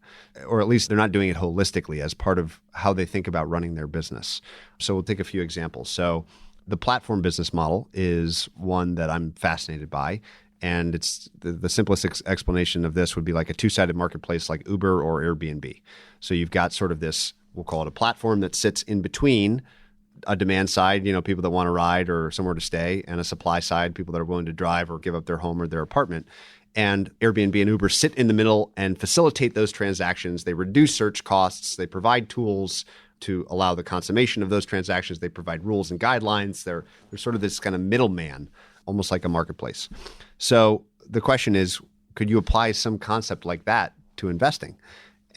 Or at least they're not doing it holistically as part of how they think about running their business. So we'll take a few examples. So the platform business model is one that I'm fascinated by. And it's the simplest explanation of this would be like a two-sided marketplace like Uber or Airbnb. So you've got sort of this, we'll call it a platform that sits in between a demand side, people that want to ride or somewhere to stay, and a supply side, people that are willing to drive or give up their home or their apartment. And Airbnb and Uber sit in the middle and facilitate those transactions. They reduce search costs. They provide tools to allow the consummation of those transactions. They provide rules and guidelines. They're sort of this kind of middleman, almost like a marketplace. So the question is, could you apply some concept like that to investing?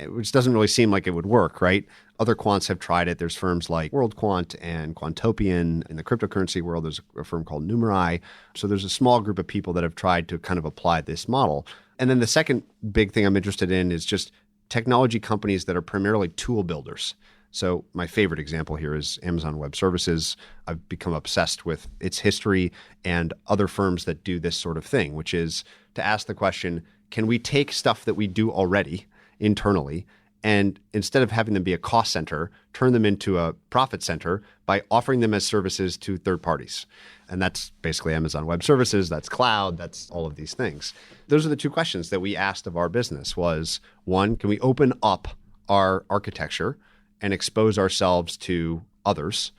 Which doesn't really seem like it would work, right? Other quants have tried it. There's firms like World Quant and Quantopian. In the cryptocurrency world, there's a firm called Numerai. So there's a small group of people that have tried to kind of apply this model. And then the second big thing I'm interested in is just technology companies that are primarily tool builders. So my favorite example here is Amazon Web Services. I've become obsessed with its history and other firms that do this sort of thing, which is to ask the question, can we take stuff that we do already internally, and instead of having them be a cost center, turn them into a profit center by offering them as services to third parties? And that's basically Amazon Web Services, that's cloud, that's all of these things. Those are the two questions that we asked of our business was, one, can we open up our architecture and expose ourselves to others,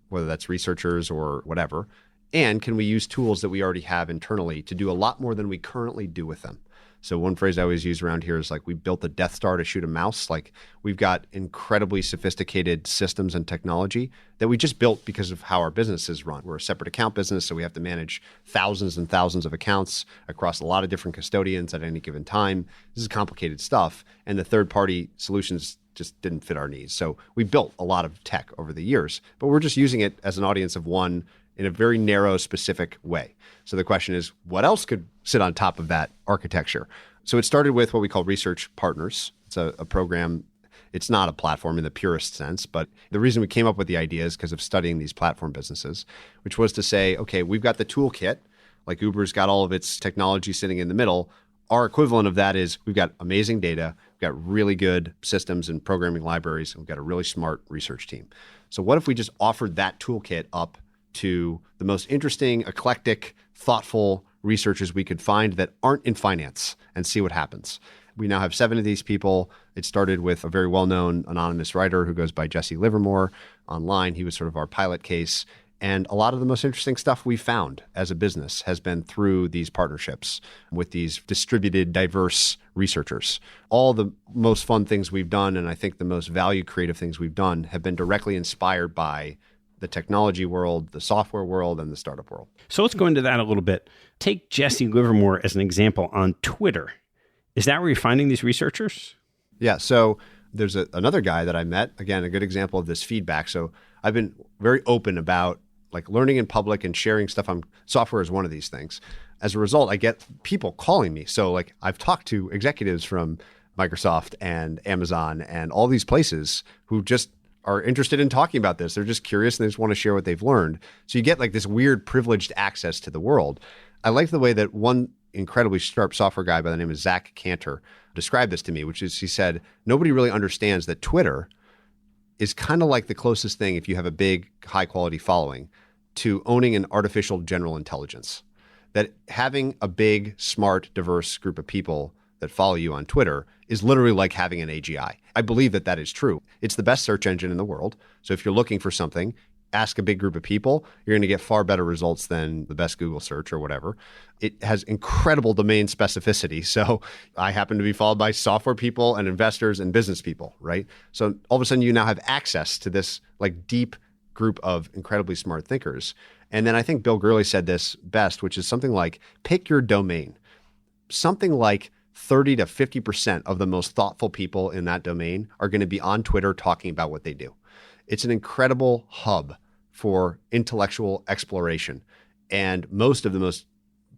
whether that's researchers or whatever? And can we use tools that we already have internally to do a lot more than we currently do with them? So one phrase I always use around here is like, we built the Death Star to shoot a mouse. Like, we've got incredibly sophisticated systems and technology that we just built because of how our business is run. We're a separate account business, so we have to manage thousands and thousands of accounts across a lot of different custodians at any given time. This is complicated stuff, and the third-party solutions just didn't fit our needs. So we built a lot of tech over the years, but we're just using it as an audience of one in a very narrow, specific way. So the question is, what else could sit on top of that architecture? So it started with what we call Research Partners. It's a program. It's not a platform in the purest sense, but the reason we came up with the idea is because of studying these platform businesses, which was to say, okay, we've got the toolkit, like Uber's got all of its technology sitting in the middle. Our equivalent of that is we've got amazing data, we've got really good systems and programming libraries, and we've got a really smart research team. So what if we just offered that toolkit up to the most interesting, eclectic, thoughtful researchers we could find that aren't in finance and see what happens? We now have 7 of these people. It started with a very well-known anonymous writer who goes by Jesse Livermore online. He was sort of our pilot case. And a lot of the most interesting stuff we found as a business has been through these partnerships with these distributed, diverse researchers. All the most fun things we've done, and I think the most value creative things we've done, have been directly inspired by the technology world, the software world, and the startup world. So let's go into that a little bit. Take Jesse Livermore as an example on Twitter. Is that where you're finding these researchers? Yeah. So there's another guy that I met, again, a good example of this feedback. So I've been very open about like learning in public and sharing stuff on software is one of these things. As a result, I get people calling me. So like I've talked to executives from Microsoft and Amazon and all these places who just are interested in talking about this. They're just curious and they just want to share what they've learned. So you get like this weird privileged access to the world. I like the way that one incredibly sharp software guy by the name of Zach Cantor described this to me, which is he said, nobody really understands that Twitter is kind of like the closest thing, if you have a big, high quality following, to owning an artificial general intelligence. That having a big, smart, diverse group of people that follow you on Twitter is literally like having an AGI. I believe that that is true. It's the best search engine in the world. So if you're looking for something, ask a big group of people, you're going to get far better results than the best Google search or whatever. It has incredible domain specificity. So I happen to be followed by software people and investors and business people, right? So all of a sudden you now have access to this like deep group of incredibly smart thinkers. And then I think Bill Gurley said this best, which is something like, pick your domain. Something like 30 to 50% of the most thoughtful people in that domain are going to be on Twitter talking about what they do. It's an incredible hub for intellectual exploration. And most of the most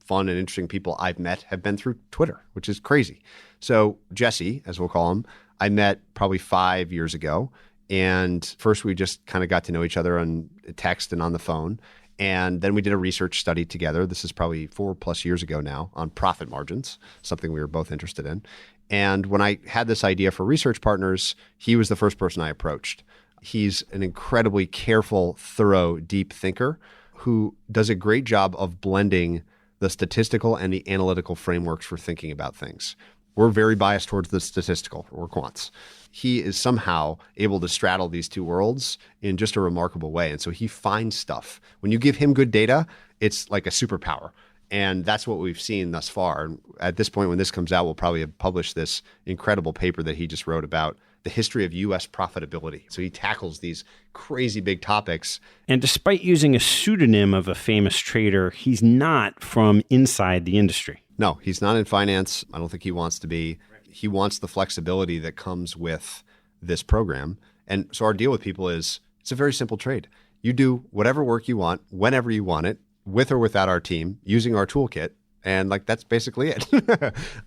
fun and interesting people I've met have been through Twitter, which is crazy. So Jesse, as we'll call him, I met probably 5 years ago. And first we just kind of got to know each other on text and on the phone. And then we did a research study together. This is probably 4+ years ago now on profit margins, something we were both interested in. And when I had this idea for research partners, he was the first person I approached. He's an incredibly careful, thorough, deep thinker who does a great job of blending the statistical and the analytical frameworks for thinking about things. We're very biased towards the statistical, or quants. He is somehow able to straddle these two worlds in just a remarkable way. And so he finds stuff. When you give him good data, it's like a superpower. And that's what we've seen thus far. And at this point, when this comes out, we'll probably have published this incredible paper that he just wrote about the history of U.S. profitability. So he tackles these crazy big topics. And despite using a pseudonym of a famous trader, he's not from inside the industry. No, he's not in finance. I don't think he wants to be. He wants the flexibility that comes with this program. And so our deal with people is it's a very simple trade. You do whatever work you want, whenever you want it, with or without our team, using our toolkit. And like that's basically it.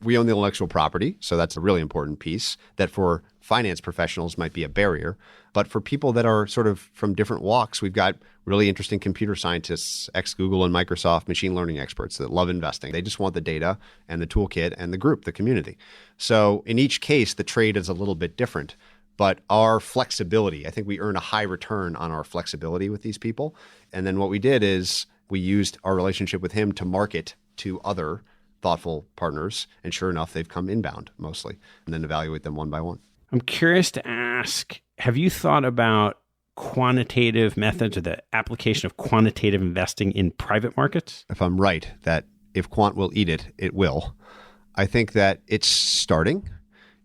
We own the intellectual property. So that's a really important piece that for finance professionals might be a barrier. But for people that are sort of from different walks, we've got really interesting computer scientists, ex-Google and Microsoft machine learning experts that love investing. They just want the data and the toolkit and the group, the community. So in each case, the trade is a little bit different. But our flexibility, I think we earn a high return on our flexibility with these people. And then what we did is we used our relationship with him to market to other thoughtful partners. And sure enough, they've come inbound mostly, and then evaluate them one by one. I'm curious to ask, have you thought about quantitative methods or the application of quantitative investing in private markets? If I'm right, that if quant will eat it, it will. I think that it's starting.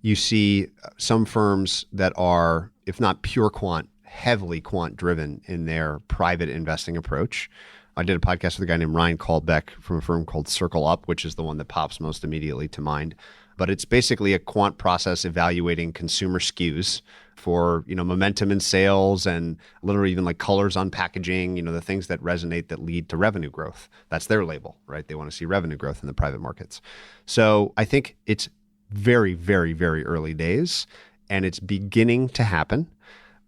You see some firms that are, if not pure quant, heavily quant driven in their private investing approach. I did a podcast with a guy named Ryan Kalbeck from a firm called Circle Up, which is the one that pops most immediately to mind. But it's basically a quant process evaluating consumer SKUs for, momentum in sales and literally even like colors on packaging, the things that resonate that lead to revenue growth. That's their label, right? They want to see revenue growth in the private markets. So I think it's very, very, very early days and it's beginning to happen.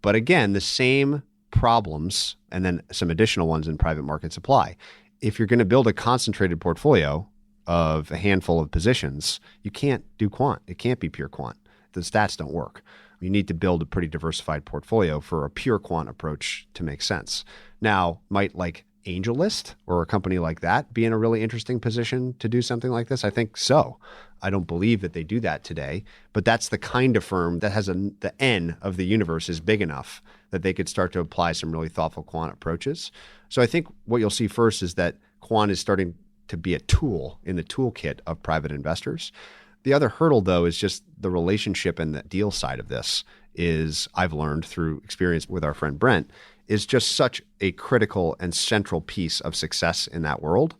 But again, the same problems and then some additional ones in private markets apply. If you're going to build a concentrated portfolio of a handful of positions, you can't do quant. It can't be pure quant. The stats don't work. You need to build a pretty diversified portfolio for a pure quant approach to make sense. Now, might like AngelList or a company like that be in a really interesting position to do something like this? I think so. I don't believe that they do that today, but that's the kind of firm that has the N of the universe is big enough that they could start to apply some really thoughtful quant approaches. So I think what you'll see first is that quant is starting to be a tool in the toolkit of private investors. The other hurdle, though, is just the relationship and the deal side of this is, I've learned through experience with our friend Brent, is just such a critical and central piece of success in that world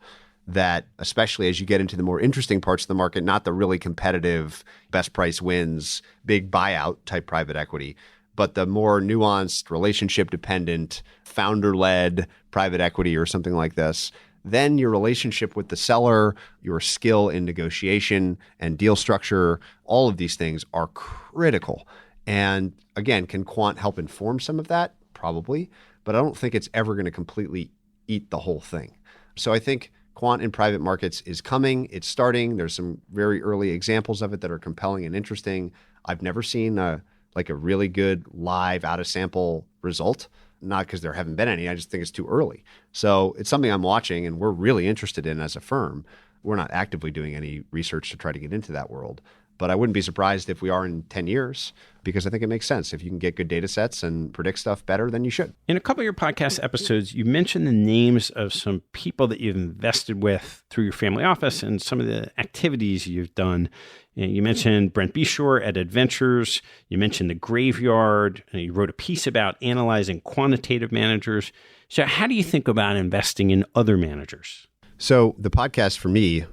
that, especially as you get into the more interesting parts of the market, not the really competitive best price wins, big buyout type private equity, but the more nuanced, relationship dependent, founder led private equity or something like this, then your relationship with the seller, your skill in negotiation and deal structure, all of these things are critical. And again, can quant help inform some of that? Probably, but I don't think it's ever going to completely eat the whole thing. So I think quant in private markets is coming. It's starting. There's some very early examples of it that are compelling and interesting. I've never seen a really good live out of sample result, not because there haven't been any. I just think it's too early. So it's something I'm watching and we're really interested in as a firm. We're not actively doing any research to try to get into that world, but I wouldn't be surprised if we are in 10 years, because I think it makes sense. If you can get good data sets and predict stuff better, then you should. In a couple of your podcast episodes, you mentioned the names of some people that you've invested with through your family office and some of the activities you've done. You mentioned Brent Beshore at Adventures. You mentioned the Graveyard. You wrote a piece about analyzing quantitative managers. So how do you think about investing in other managers? So the podcast for me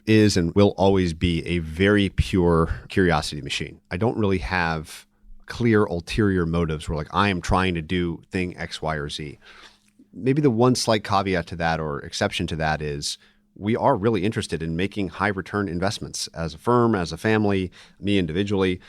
is and will always be a very pure curiosity machine. I don't really have clear ulterior motives where like I am trying to do thing X, Y, or Z. Maybe the one slight caveat to that or exception to that is we are really interested in making high return investments as a firm, as a family, me individually.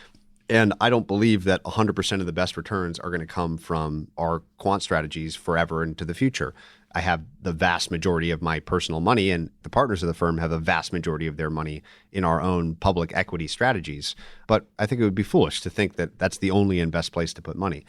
And I don't believe that 100% of the best returns are going to come from our quant strategies forever into the future. I have the vast majority of my personal money, and the partners of the firm have the vast majority of their money in our own public equity strategies. But I think it would be foolish to think that that's the only and best place to put money.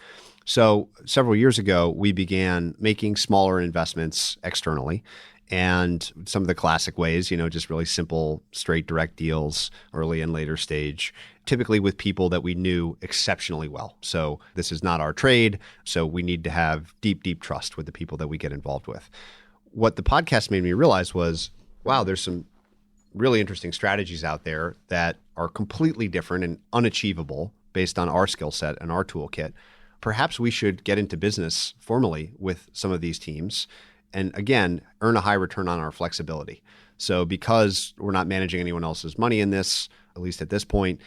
So several years ago, we began making smaller investments externally. And some of the classic ways, just really simple, straight direct deals, early and later stage, typically with people that we knew exceptionally well. So this is not our trade. So we need to have deep, deep trust with the people that we get involved with. What the podcast made me realize was, wow, there's some really interesting strategies out there that are completely different and unachievable based on our skill set and our toolkit. Perhaps we should get into business formally with some of these teams and again, earn a high return on our flexibility. So because we're not managing anyone else's money in this, at least at this point,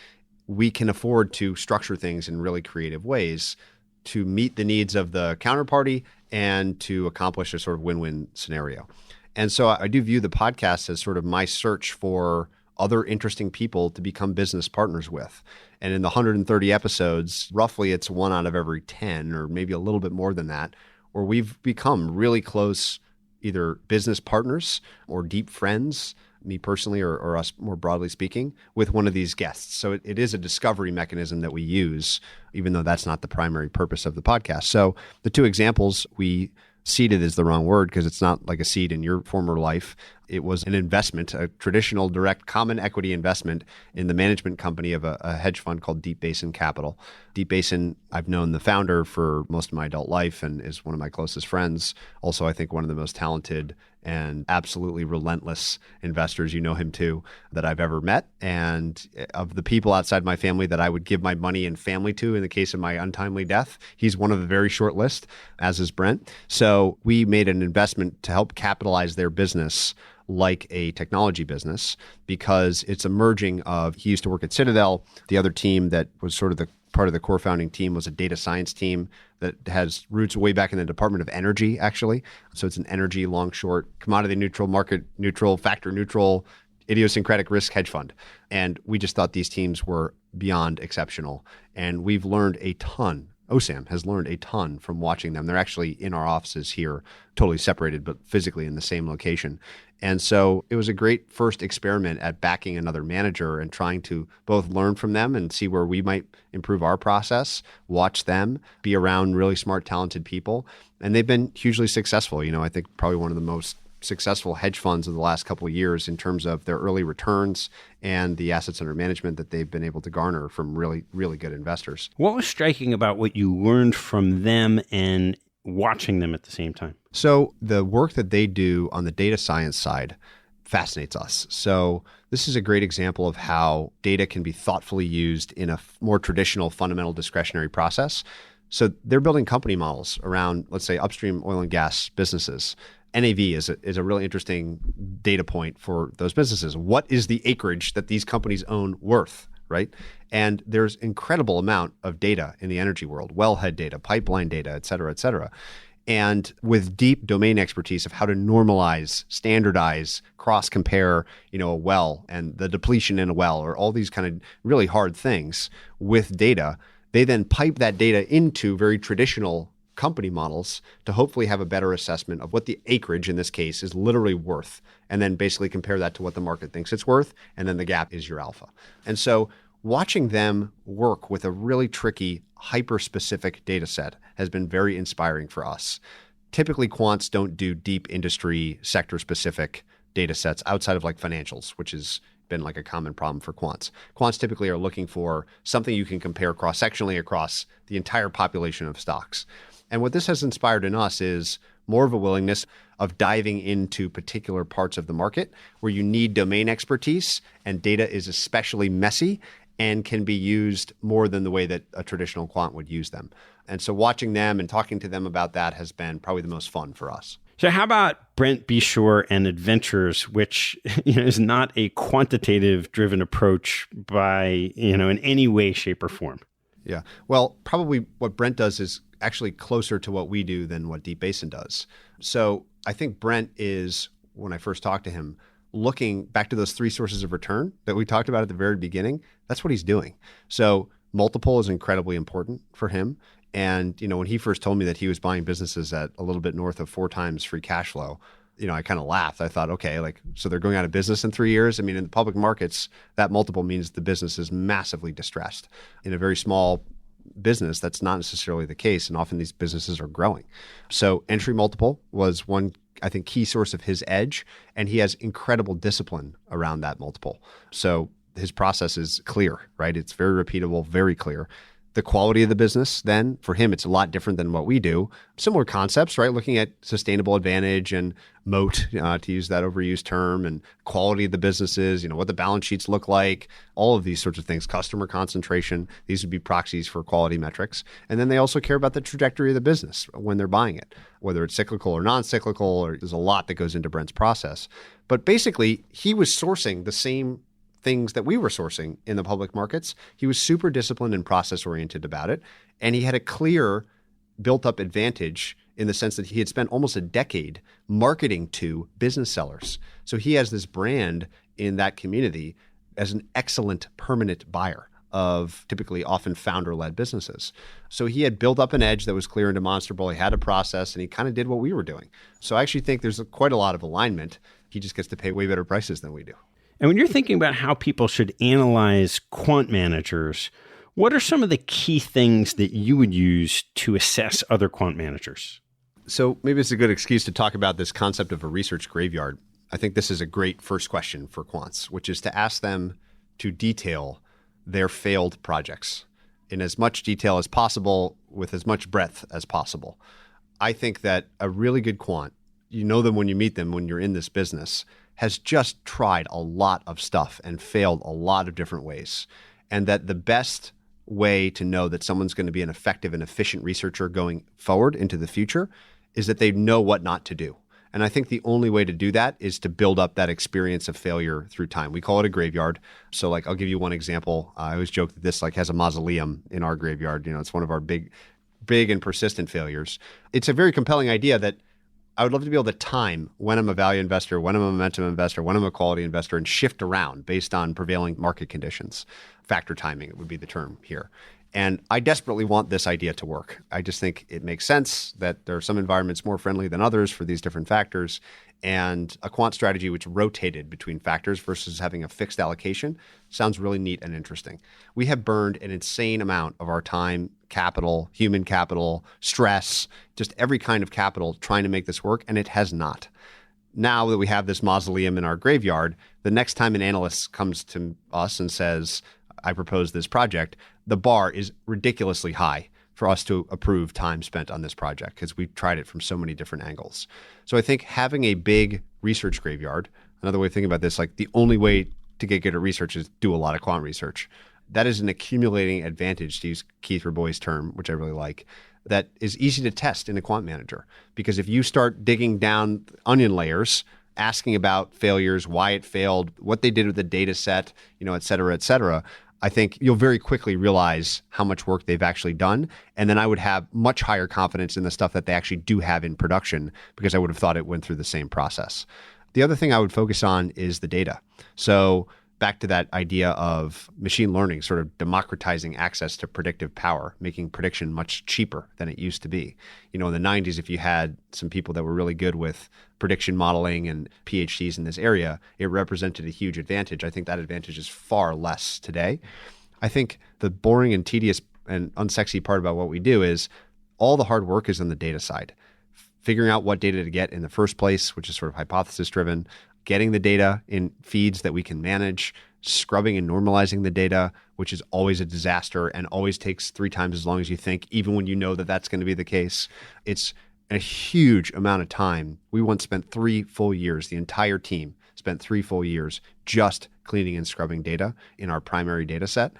we can afford to structure things in really creative ways to meet the needs of the counterparty and to accomplish a sort of win-win scenario. And so I do view the podcast as sort of my search for other interesting people to become business partners with. And in the 130 episodes, roughly it's 1 out of every 10, or maybe a little bit more than that, where we've become really close, either business partners or deep friends, me personally or us more broadly speaking, with one of these guests. So it is a discovery mechanism that we use, even though that's not the primary purpose of the podcast. So the two examples, we seeded is the wrong word because it's not like a seed in your former life. It was an investment, a traditional direct common equity investment in the management company of a hedge fund called Deep Basin Capital. Deep Basin, I've known the founder for most of my adult life and is one of my closest friends. Also, I think one of the most talented and absolutely relentless investors, you know him too, that I've ever met. And of the people outside my family that I would give my money and family to in the case of my untimely death, he's one of the very short list, as is Brent. So we made an investment to help capitalize their business like a technology business because it's a merging of, he used to work at Citadel. The other team that was sort of the part of the core founding team was a data science team that has roots way back in the Department of Energy, actually. So it's an energy, long, short, commodity neutral, market neutral, factor neutral, idiosyncratic risk hedge fund. And we just thought these teams were beyond exceptional. And we've learned a ton. OSAM has learned a ton from watching them. They're actually in our offices here, totally separated, but physically in the same location. And so it was a great first experiment at backing another manager and trying to both learn from them and see where we might improve our process, watch them, be around really smart, talented people. And they've been hugely successful. I think probably one of the most successful hedge funds of the last couple of years in terms of their early returns and the assets under management that they've been able to garner from really, really good investors. What was striking about what you learned from them and watching them at the same time? So the work that they do on the data science side fascinates us. So this is a great example of how data can be thoughtfully used in a more traditional fundamental discretionary process. So they're building company models around, let's say, upstream oil and gas businesses. NAV is a really interesting data point for those businesses. What is the acreage that these companies own worth, right? And there's incredible amount of data in the energy world, wellhead data, pipeline data, et cetera, et cetera. And with deep domain expertise of how to normalize, standardize, cross-compare, a well and the depletion in a well, or all these kind of really hard things with data, they then pipe that data into very traditional company models to hopefully have a better assessment of what the acreage in this case is literally worth, and then basically compare that to what the market thinks it's worth, and then the gap is your alpha. And so watching them work with a really tricky, hyper-specific data set has been very inspiring for us. Typically, quants don't do deep industry sector-specific data sets outside of like financials, which has been like a common problem for quants. Quants typically are looking for something you can compare cross-sectionally across the entire population of stocks. And what this has inspired in us is more of a willingness of diving into particular parts of the market where you need domain expertise and data is especially messy and can be used more than the way that a traditional quant would use them. And so watching them and talking to them about that has been probably the most fun for us. So how about Brent Beshore and Adventures, which is not a quantitative driven approach by, in any way, shape, or form? Yeah. Well, probably what Brent does is actually closer to what we do than what Deep Basin does. So I think Brent is, when I first talked to him, looking back to those three sources of return that we talked about at the very beginning. That's what he's doing. So multiple is incredibly important for him. And, when he first told me that he was buying businesses at a little bit north of 4 times free cash flow, I kind of laughed. I thought, okay, so they're going out of business in 3 years. I mean, in the public markets, that multiple means the business is massively distressed. In a very small business, that's not necessarily the case. And often these businesses are growing. So entry multiple was one, I think, key source of his edge. And he has incredible discipline around that multiple. So his process is clear, right? It's very repeatable, very clear. The quality of the business, then, for him, it's a lot different than what we do. Similar concepts, right? Looking at sustainable advantage and moat, to use that overused term, and quality of the businesses, what the balance sheets look like, all of these sorts of things, customer concentration. These would be proxies for quality metrics. And then they also care about the trajectory of the business when they're buying it, whether it's cyclical or non-cyclical, or there's a lot that goes into Brent's process. But basically, he was sourcing the same things that we were sourcing in the public markets. He was super disciplined and process oriented about it. And he had a clear built up advantage in the sense that he had spent almost a decade marketing to business sellers. So he has this brand in that community as an excellent permanent buyer of typically often founder-led businesses. So he had built up an edge that was clear and demonstrable. He had a process and he kind of did what we were doing. So I actually think there's quite a lot of alignment. He just gets to pay way better prices than we do. And when you're thinking about how people should analyze quant managers, what are some of the key things that you would use to assess other quant managers? So maybe it's a good excuse to talk about this concept of a research graveyard. I think this is a great first question for quants, which is to ask them to detail their failed projects in as much detail as possible with as much breadth as possible. I think that a really good quant, you know them when you meet them when you're in this business, has just tried a lot of stuff and failed a lot of different ways. And that the best way to know that someone's going to be an effective and efficient researcher going forward into the future is that they know what not to do. And I think the only way to do that is to build up that experience of failure through time. We call it a graveyard. So I'll give you one example. I always joke that this has a mausoleum in our graveyard. It's one of our big and persistent failures. It's a very compelling idea that I would love to be able to time when I'm a value investor, when I'm a momentum investor, when I'm a quality investor, and shift around based on prevailing market conditions. Factor timing would be the term here. And I desperately want this idea to work. I just think it makes sense that there are some environments more friendly than others for these different factors. And a quant strategy which rotated between factors versus having a fixed allocation sounds really neat and interesting. We have burned an insane amount of our time, capital, human capital, stress, just every kind of capital trying to make this work, and it has not. Now that we have this mausoleum in our graveyard, the next time an analyst comes to us and says, I propose this project, the bar is ridiculously high for us to approve time spent on this project because we've tried it from so many different angles. So I think having a big research graveyard, another way of thinking about this, the only way to get good at research is do a lot of quant research. that is an accumulating advantage, to use Keith Rabois' term, which I really like, that is easy to test in a quant manager. Because if you start digging down onion layers, asking about failures, why it failed, what they did with the data set, et cetera, I think you'll very quickly realize how much work they've actually done. And then I would have much higher confidence in the stuff that they actually do have in production, because I would have thought it went through the same process. The other thing I would focus on is the data. So back to that idea of machine learning, sort of democratizing access to predictive power, making prediction much cheaper than it used to be. In the 90s, if you had some people that were really good with prediction modeling and PhDs in this area, it represented a huge advantage. I think that advantage is far less today. I think the boring and tedious and unsexy part about what we do is all the hard work is on the data side. Figuring out what data to get in the first place, which is sort of hypothesis driven, getting the data in feeds that we can manage, scrubbing and normalizing the data, which is always a disaster and always takes 3 times as long as you think, even when you know that that's going to be the case. It's a huge amount of time. We once spent 3 full years, the entire team spent 3 full years just cleaning and scrubbing data in our primary data set.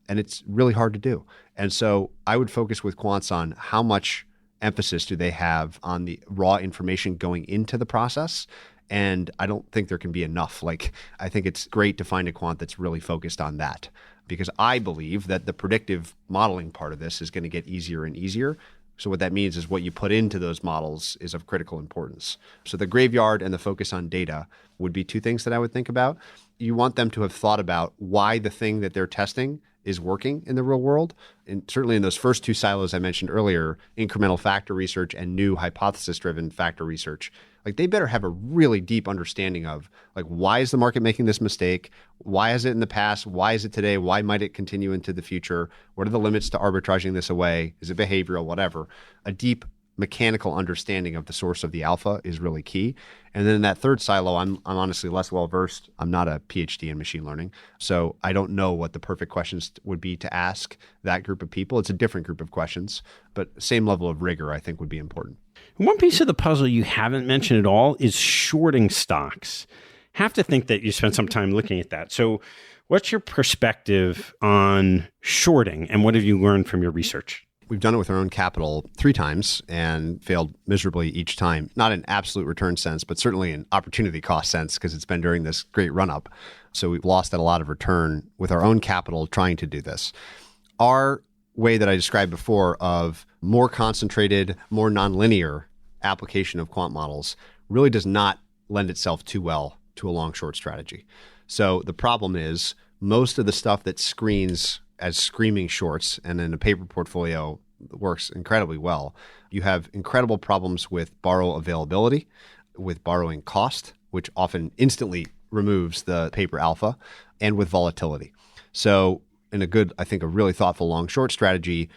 And it's really hard to do. And so I would focus with quants on how much emphasis do they have on the raw information going into the process. And I don't think there can be enough. I think it's great to find a quant that's really focused on that, because I believe that the predictive modeling part of this is going to get easier and easier. So what that means is what you put into those models is of critical importance. So the graveyard and the focus on data would be 2 things that I would think about. You want them to have thought about why the thing that they're testing is working in the real world. And certainly in those first 2 silos I mentioned earlier, incremental factor research and new hypothesis-driven factor research, they better have a really deep understanding of why is the market making this mistake? Why is it in the past? Why is it today? Why might it continue into the future? What are the limits to arbitraging this away? Is it behavioral? Whatever. A deep mechanical understanding of the source of the alpha is really key. And then in that third silo, I'm honestly less well-versed. I'm not a PhD in machine learning, so I don't know what the perfect questions would be to ask that group of people. It's a different group of questions, but same level of rigor I think would be important. One piece of the puzzle you haven't mentioned at all is shorting stocks. Have to think that you spent some time looking at that. So what's your perspective on shorting, and what have you learned from your research? We've done it with our own capital 3 times and failed miserably each time. Not in absolute return sense, but certainly in opportunity cost sense, because it's been during this great run-up. So we've lost at a lot of return with our own capital trying to do this. Our way that I described before of more concentrated, more nonlinear application of quant models really does not lend itself too well to a long-short strategy. So the problem is most of the stuff that screens as screaming shorts and in a paper portfolio works incredibly well. You have incredible problems with borrow availability, with borrowing cost, which often instantly removes the paper alpha, and with volatility. So in a really thoughtful long short strategy,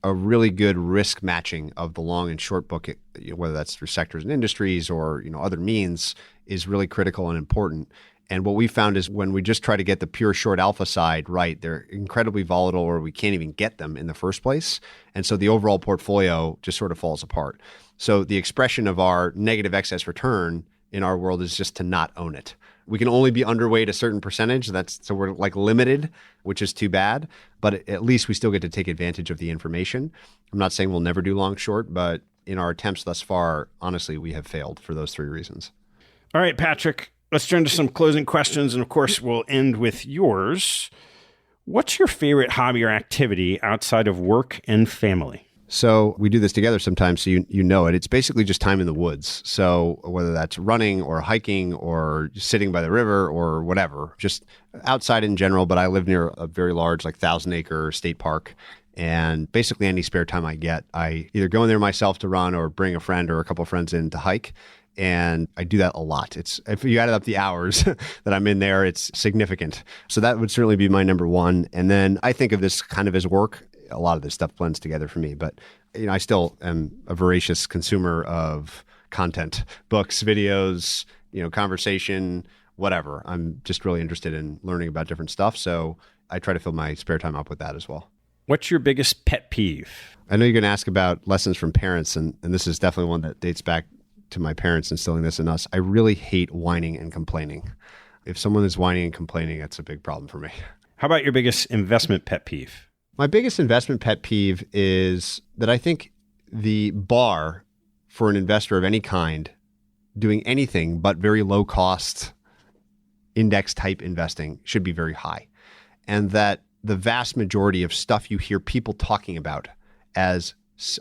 a really good risk matching of the long and short book, whether that's through sectors and industries or other means, is really critical and important. And what we found is when we just try to get the pure short alpha side right, they're incredibly volatile, or we can't even get them in the first place. And so the overall portfolio just sort of falls apart. So the expression of our negative excess return in our world is just to not own it. We can only be underweight a certain percentage. So we're limited, which is too bad. But at least we still get to take advantage of the information. I'm not saying we'll never do long short, but in our attempts thus far, honestly, we have failed for those 3 reasons. All right, Patrick. Let's turn to some closing questions, and of course, we'll end with yours. What's your favorite hobby or activity outside of work and family? So we do this together sometimes, so you know it. It's basically just time in the woods. So whether that's running or hiking or sitting by the river or whatever, just outside in general. But I live near a very large, 1,000-acre state park. And basically any spare time I get, I either go in there myself to run or bring a friend or a couple of friends in to hike. And I do that a lot. If you added up the hours that I'm in there, it's significant. So that would certainly be my number one. And then I think of this kind of as work. A lot of this stuff blends together for me. But I still am a voracious consumer of content, books, videos, conversation, whatever. I'm just really interested in learning about different stuff. So I try to fill my spare time up with that as well. What's your biggest pet peeve? I know you're going to ask about lessons from parents, and this is definitely one that dates back to my parents instilling this in us. I really hate whining and complaining. If someone is whining and complaining, that's a big problem for me. How about your biggest investment pet peeve? My biggest investment pet peeve is that I think the bar for an investor of any kind doing anything but very low cost index type investing should be very high. And that the vast majority of stuff you hear people talking about as,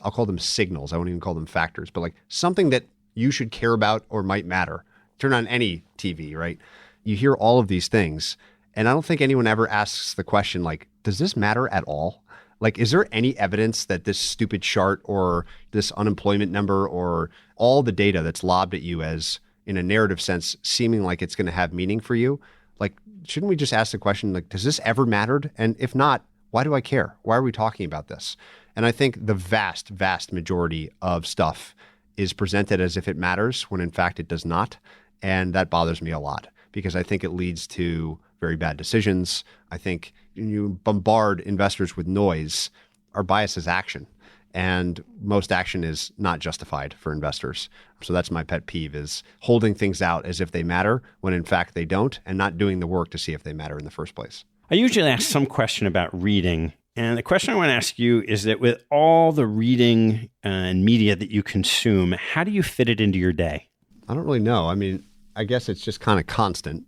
I'll call them signals, I won't even call them factors, but like something that you should care about or might matter. Turn on any TV, right? You hear all of these things. And I don't think anyone ever asks the question, like, does this matter at all? Like, is there any evidence that this stupid chart or this unemployment number or all the data that's lobbed at you as, in a narrative sense, seeming like it's going to have meaning for you? Like, shouldn't we just ask the question, like, does this ever matter? And if not, why do I care? Why are we talking about this? And I think the vast, vast majority of stuff is presented as if it matters when in fact it does not. And that bothers me a lot because I think it leads to very bad decisions. I think you bombard investors with noise. Our bias is action. And most action is not justified for investors. So that's my pet peeve, is holding things out as if they matter when in fact they don't, and not doing the work to see if they matter in the first place. I usually ask some question about reading. And the question I want to ask you is that with all the reading and media that you consume, how do you fit it into your day? I don't really know. I mean, I guess it's just kind of constant,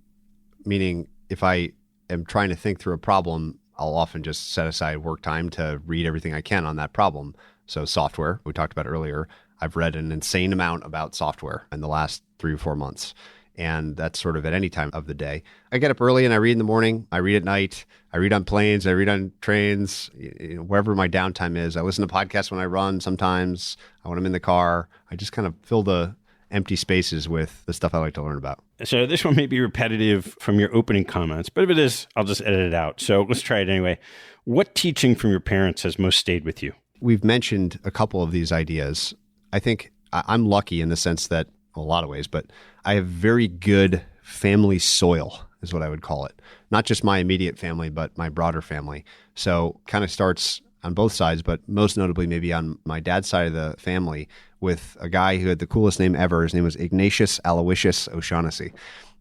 meaning if I am trying to think through a problem, I'll often just set aside work time to read everything I can on that problem. So software, we talked about earlier, I've read an insane amount about software in the last 3 or 4 months. And that's sort of at any time of the day. I get up early and I read in the morning. I read at night. I read on planes. I read on trains, wherever my downtime is. I listen to podcasts when I run sometimes, when I'm in the car. I just kind of fill the empty spaces with the stuff I like to learn about. So this one may be repetitive from your opening comments, but if it is, I'll just edit it out. So let's try it anyway. What teaching from your parents has most stayed with you? We've mentioned a couple of these ideas. I think I'm lucky in the sense that, a lot of ways, but I have very good family soil, is what I would call it. Not just my immediate family, but my broader family. So kind of starts on both sides, but most notably maybe on my dad's side of the family with a guy who had the coolest name ever. His name was Ignatius Aloysius O'Shaughnessy,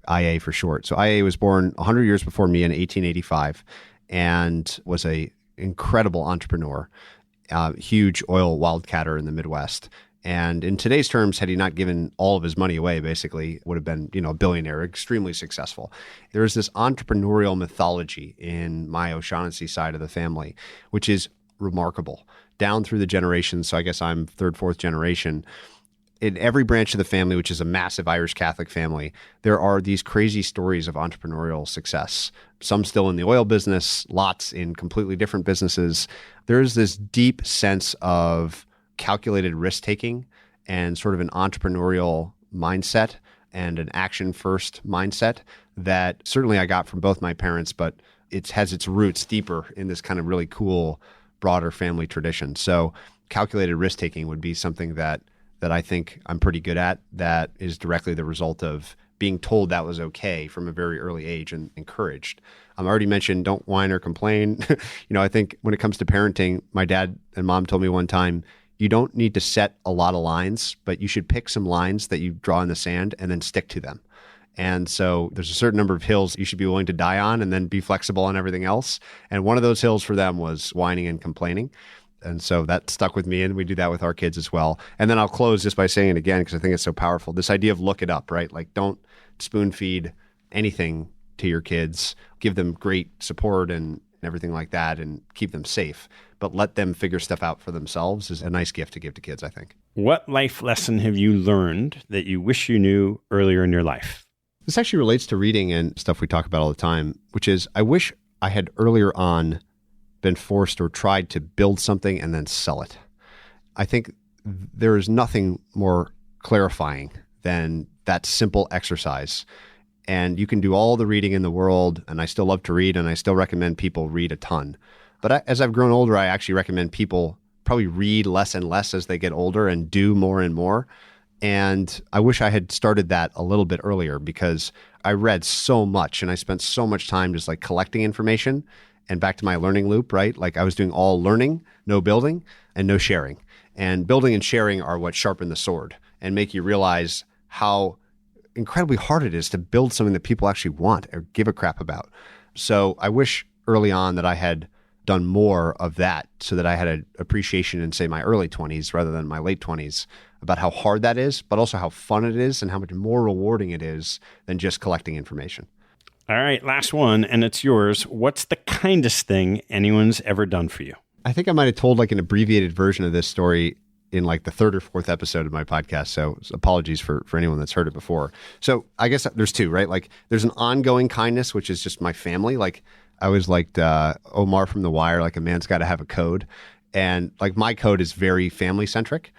IA for short. So IA was born 100 years before me in 1885 and was a incredible entrepreneur, huge oil wildcatter in the Midwest. And in today's terms, had he not given all of his money away, basically would have been, a billionaire, extremely successful. There is this entrepreneurial mythology in my O'Shaughnessy side of the family, which is remarkable down through the generations. So I guess I'm third, fourth generation. In every branch of the family, which is a massive Irish Catholic family, there are these crazy stories of entrepreneurial success. Some still in the oil business, lots in completely different businesses. There's this deep sense of calculated risk-taking and sort of an entrepreneurial mindset and an action-first mindset that certainly I got from both my parents, but it has its roots deeper in this kind of really cool, broader family tradition. So calculated risk-taking would be something that I think I'm pretty good at, that is directly the result of being told that was okay from a very early age and encouraged. I already mentioned don't whine or complain. I think when it comes to parenting, my dad and mom told me one time, you don't need to set a lot of lines, but you should pick some lines that you draw in the sand and then stick to them. And so there's a certain number of hills you should be willing to die on and then be flexible on everything else. And one of those hills for them was whining and complaining. And so that stuck with me, and we do that with our kids as well. And then I'll close just by saying it again, because I think it's so powerful. This idea of look it up, right? Like, don't spoon feed anything to your kids. Give them great support and everything like that and keep them safe. But let them figure stuff out for themselves is a nice gift to give to kids, I think. What life lesson have you learned that you wish you knew earlier in your life? This actually relates to reading and stuff we talk about all the time, which is I wish I had earlier on been forced or tried to build something and then sell it. I think there is nothing more clarifying than that simple exercise. And you can do all the reading in the world, and I still love to read, and I still recommend people read a ton. But as I've grown older, I actually recommend people probably read less and less as they get older and do more and more. And I wish I had started that a little bit earlier, because I read so much and I spent so much time just like collecting information. And back to my learning loop, right? Like I was doing all learning, no building, and no sharing. And building and sharing are what sharpen the sword and make you realize how incredibly hard it is to build something that people actually want or give a crap about. So I wish early on that I had done more of that so that I had an appreciation in, say, my early 20s rather than my late 20s about how hard that is, but also how fun it is and how much more rewarding it is than just collecting information. All right, last one, and it's yours. What's the kindest thing anyone's ever done for you? I think I might have told like an abbreviated version of this story in like the third or fourth episode of my podcast. So apologies for anyone that's heard it before. So I guess there's two, right? Like there's an ongoing kindness, which is just my family. Like I was like Omar from The Wire, like a man's got to have a code. And like my code is very family centric.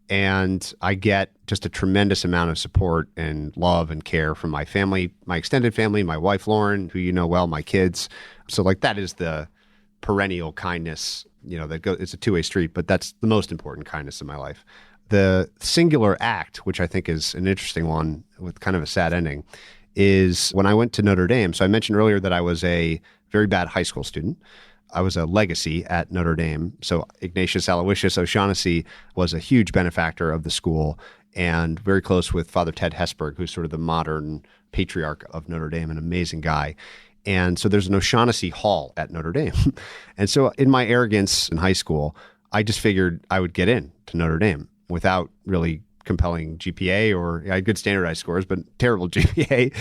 And I get just a tremendous amount of support and love and care from my family, my extended family, my wife, Lauren, who you know well, my kids. So like that is the perennial kindness, it's a two-way street, but that's the most important kindness in my life. The singular act, which I think is an interesting one with kind of a sad ending, is when I went to Notre Dame. So I mentioned earlier that I was a very bad high school student. I was a legacy at Notre Dame. So Ignatius Aloysius O'Shaughnessy was a huge benefactor of the school and very close with Father Ted Hesburgh, who's sort of the modern patriarch of Notre Dame, an amazing guy. And so there's an O'Shaughnessy Hall at Notre Dame. And so in my arrogance in high school, I just figured I would get in to Notre Dame without really compelling GPA, or I had good standardized scores, but terrible GPA.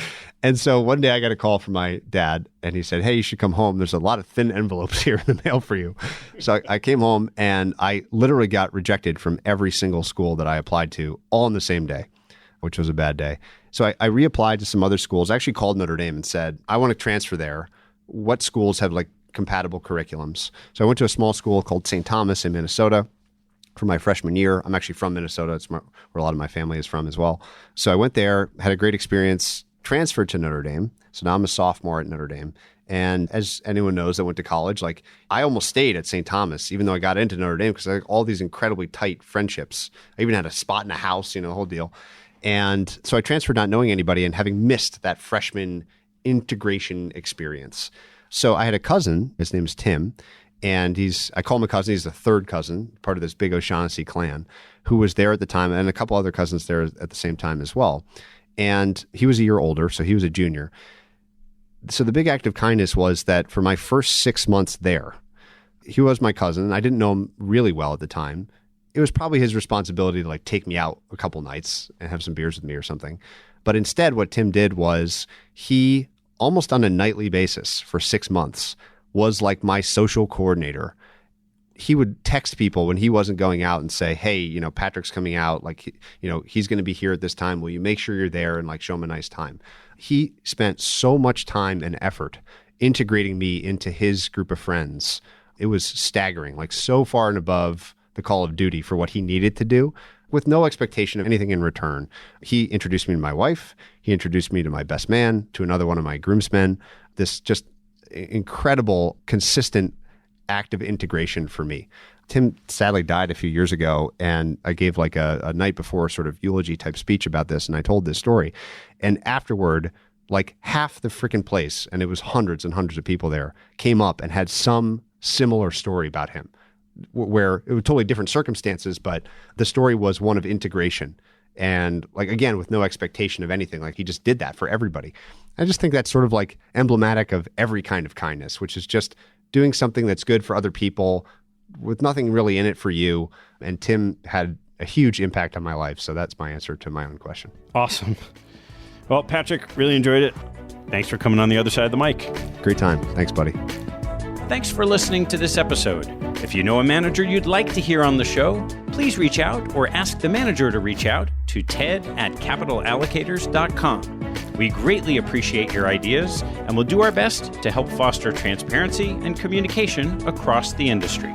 And so one day I got a call from my dad and he said, "Hey, you should come home. There's a lot of thin envelopes here in the mail for you." So I came home and I literally got rejected from every single school that I applied to all in the same day, which was a bad day. So I reapplied to some other schools. I actually called Notre Dame and said, "I want to transfer there. What schools have like compatible curriculums?" So I went to a small school called St. Thomas in Minnesota for my freshman year. I'm actually from Minnesota. It's where a lot of my family is from as well. So I went there, had a great experience, transferred to Notre Dame. So now I'm a sophomore at Notre Dame. And as anyone knows that went to college, like I almost stayed at St. Thomas, even though I got into Notre Dame because I had all these incredibly tight friendships. I even had a spot in a house, the whole deal. And so I transferred not knowing anybody and having missed that freshman integration experience. So I had a cousin, his name is Tim, and I call him a cousin. He's the third cousin, part of this big O'Shaughnessy clan, who was there at the time, and a couple other cousins there at the same time as well. And he was a year older, so he was a junior. So the big act of kindness was that for my first 6 months there, he was my cousin. I didn't know him really well at the time. It was probably his responsibility to like take me out a couple nights and have some beers with me or something. But instead, what Tim did was he, almost on a nightly basis for 6 months, was like my social coordinator. He would text people when he wasn't going out and say, "Hey, Patrick's coming out. Like, he's going to be here at this time. Will you make sure you're there and like show him a nice time?" He spent so much time and effort integrating me into his group of friends. It was staggering, like so far and above the call of duty for what he needed to do with no expectation of anything in return. He introduced me to my wife. He introduced me to my best man, to another one of my groomsmen. This just incredible, consistent act of integration for me. Tim sadly died a few years ago, and I gave like a night before sort of eulogy type speech about this, and I told this story. And afterward, like half the freaking place, and it was hundreds and hundreds of people there, came up and had some similar story about him, where it was totally different circumstances, but the story was one of integration. And like, again, with no expectation of anything, like he just did that for everybody. I just think that's sort of like emblematic of every kind of kindness, which is just doing something that's good for other people with nothing really in it for you. And Tim had a huge impact on my life. So that's my answer to my own question. Awesome. Well, Patrick, really enjoyed it. Thanks for coming on the other side of the mic. Great time. Thanks, buddy. Thanks for listening to this episode. If you know a manager you'd like to hear on the show, please reach out or ask the manager to reach out to ted@capitalallocators.com. We greatly appreciate your ideas, and we'll do our best to help foster transparency and communication across the industry.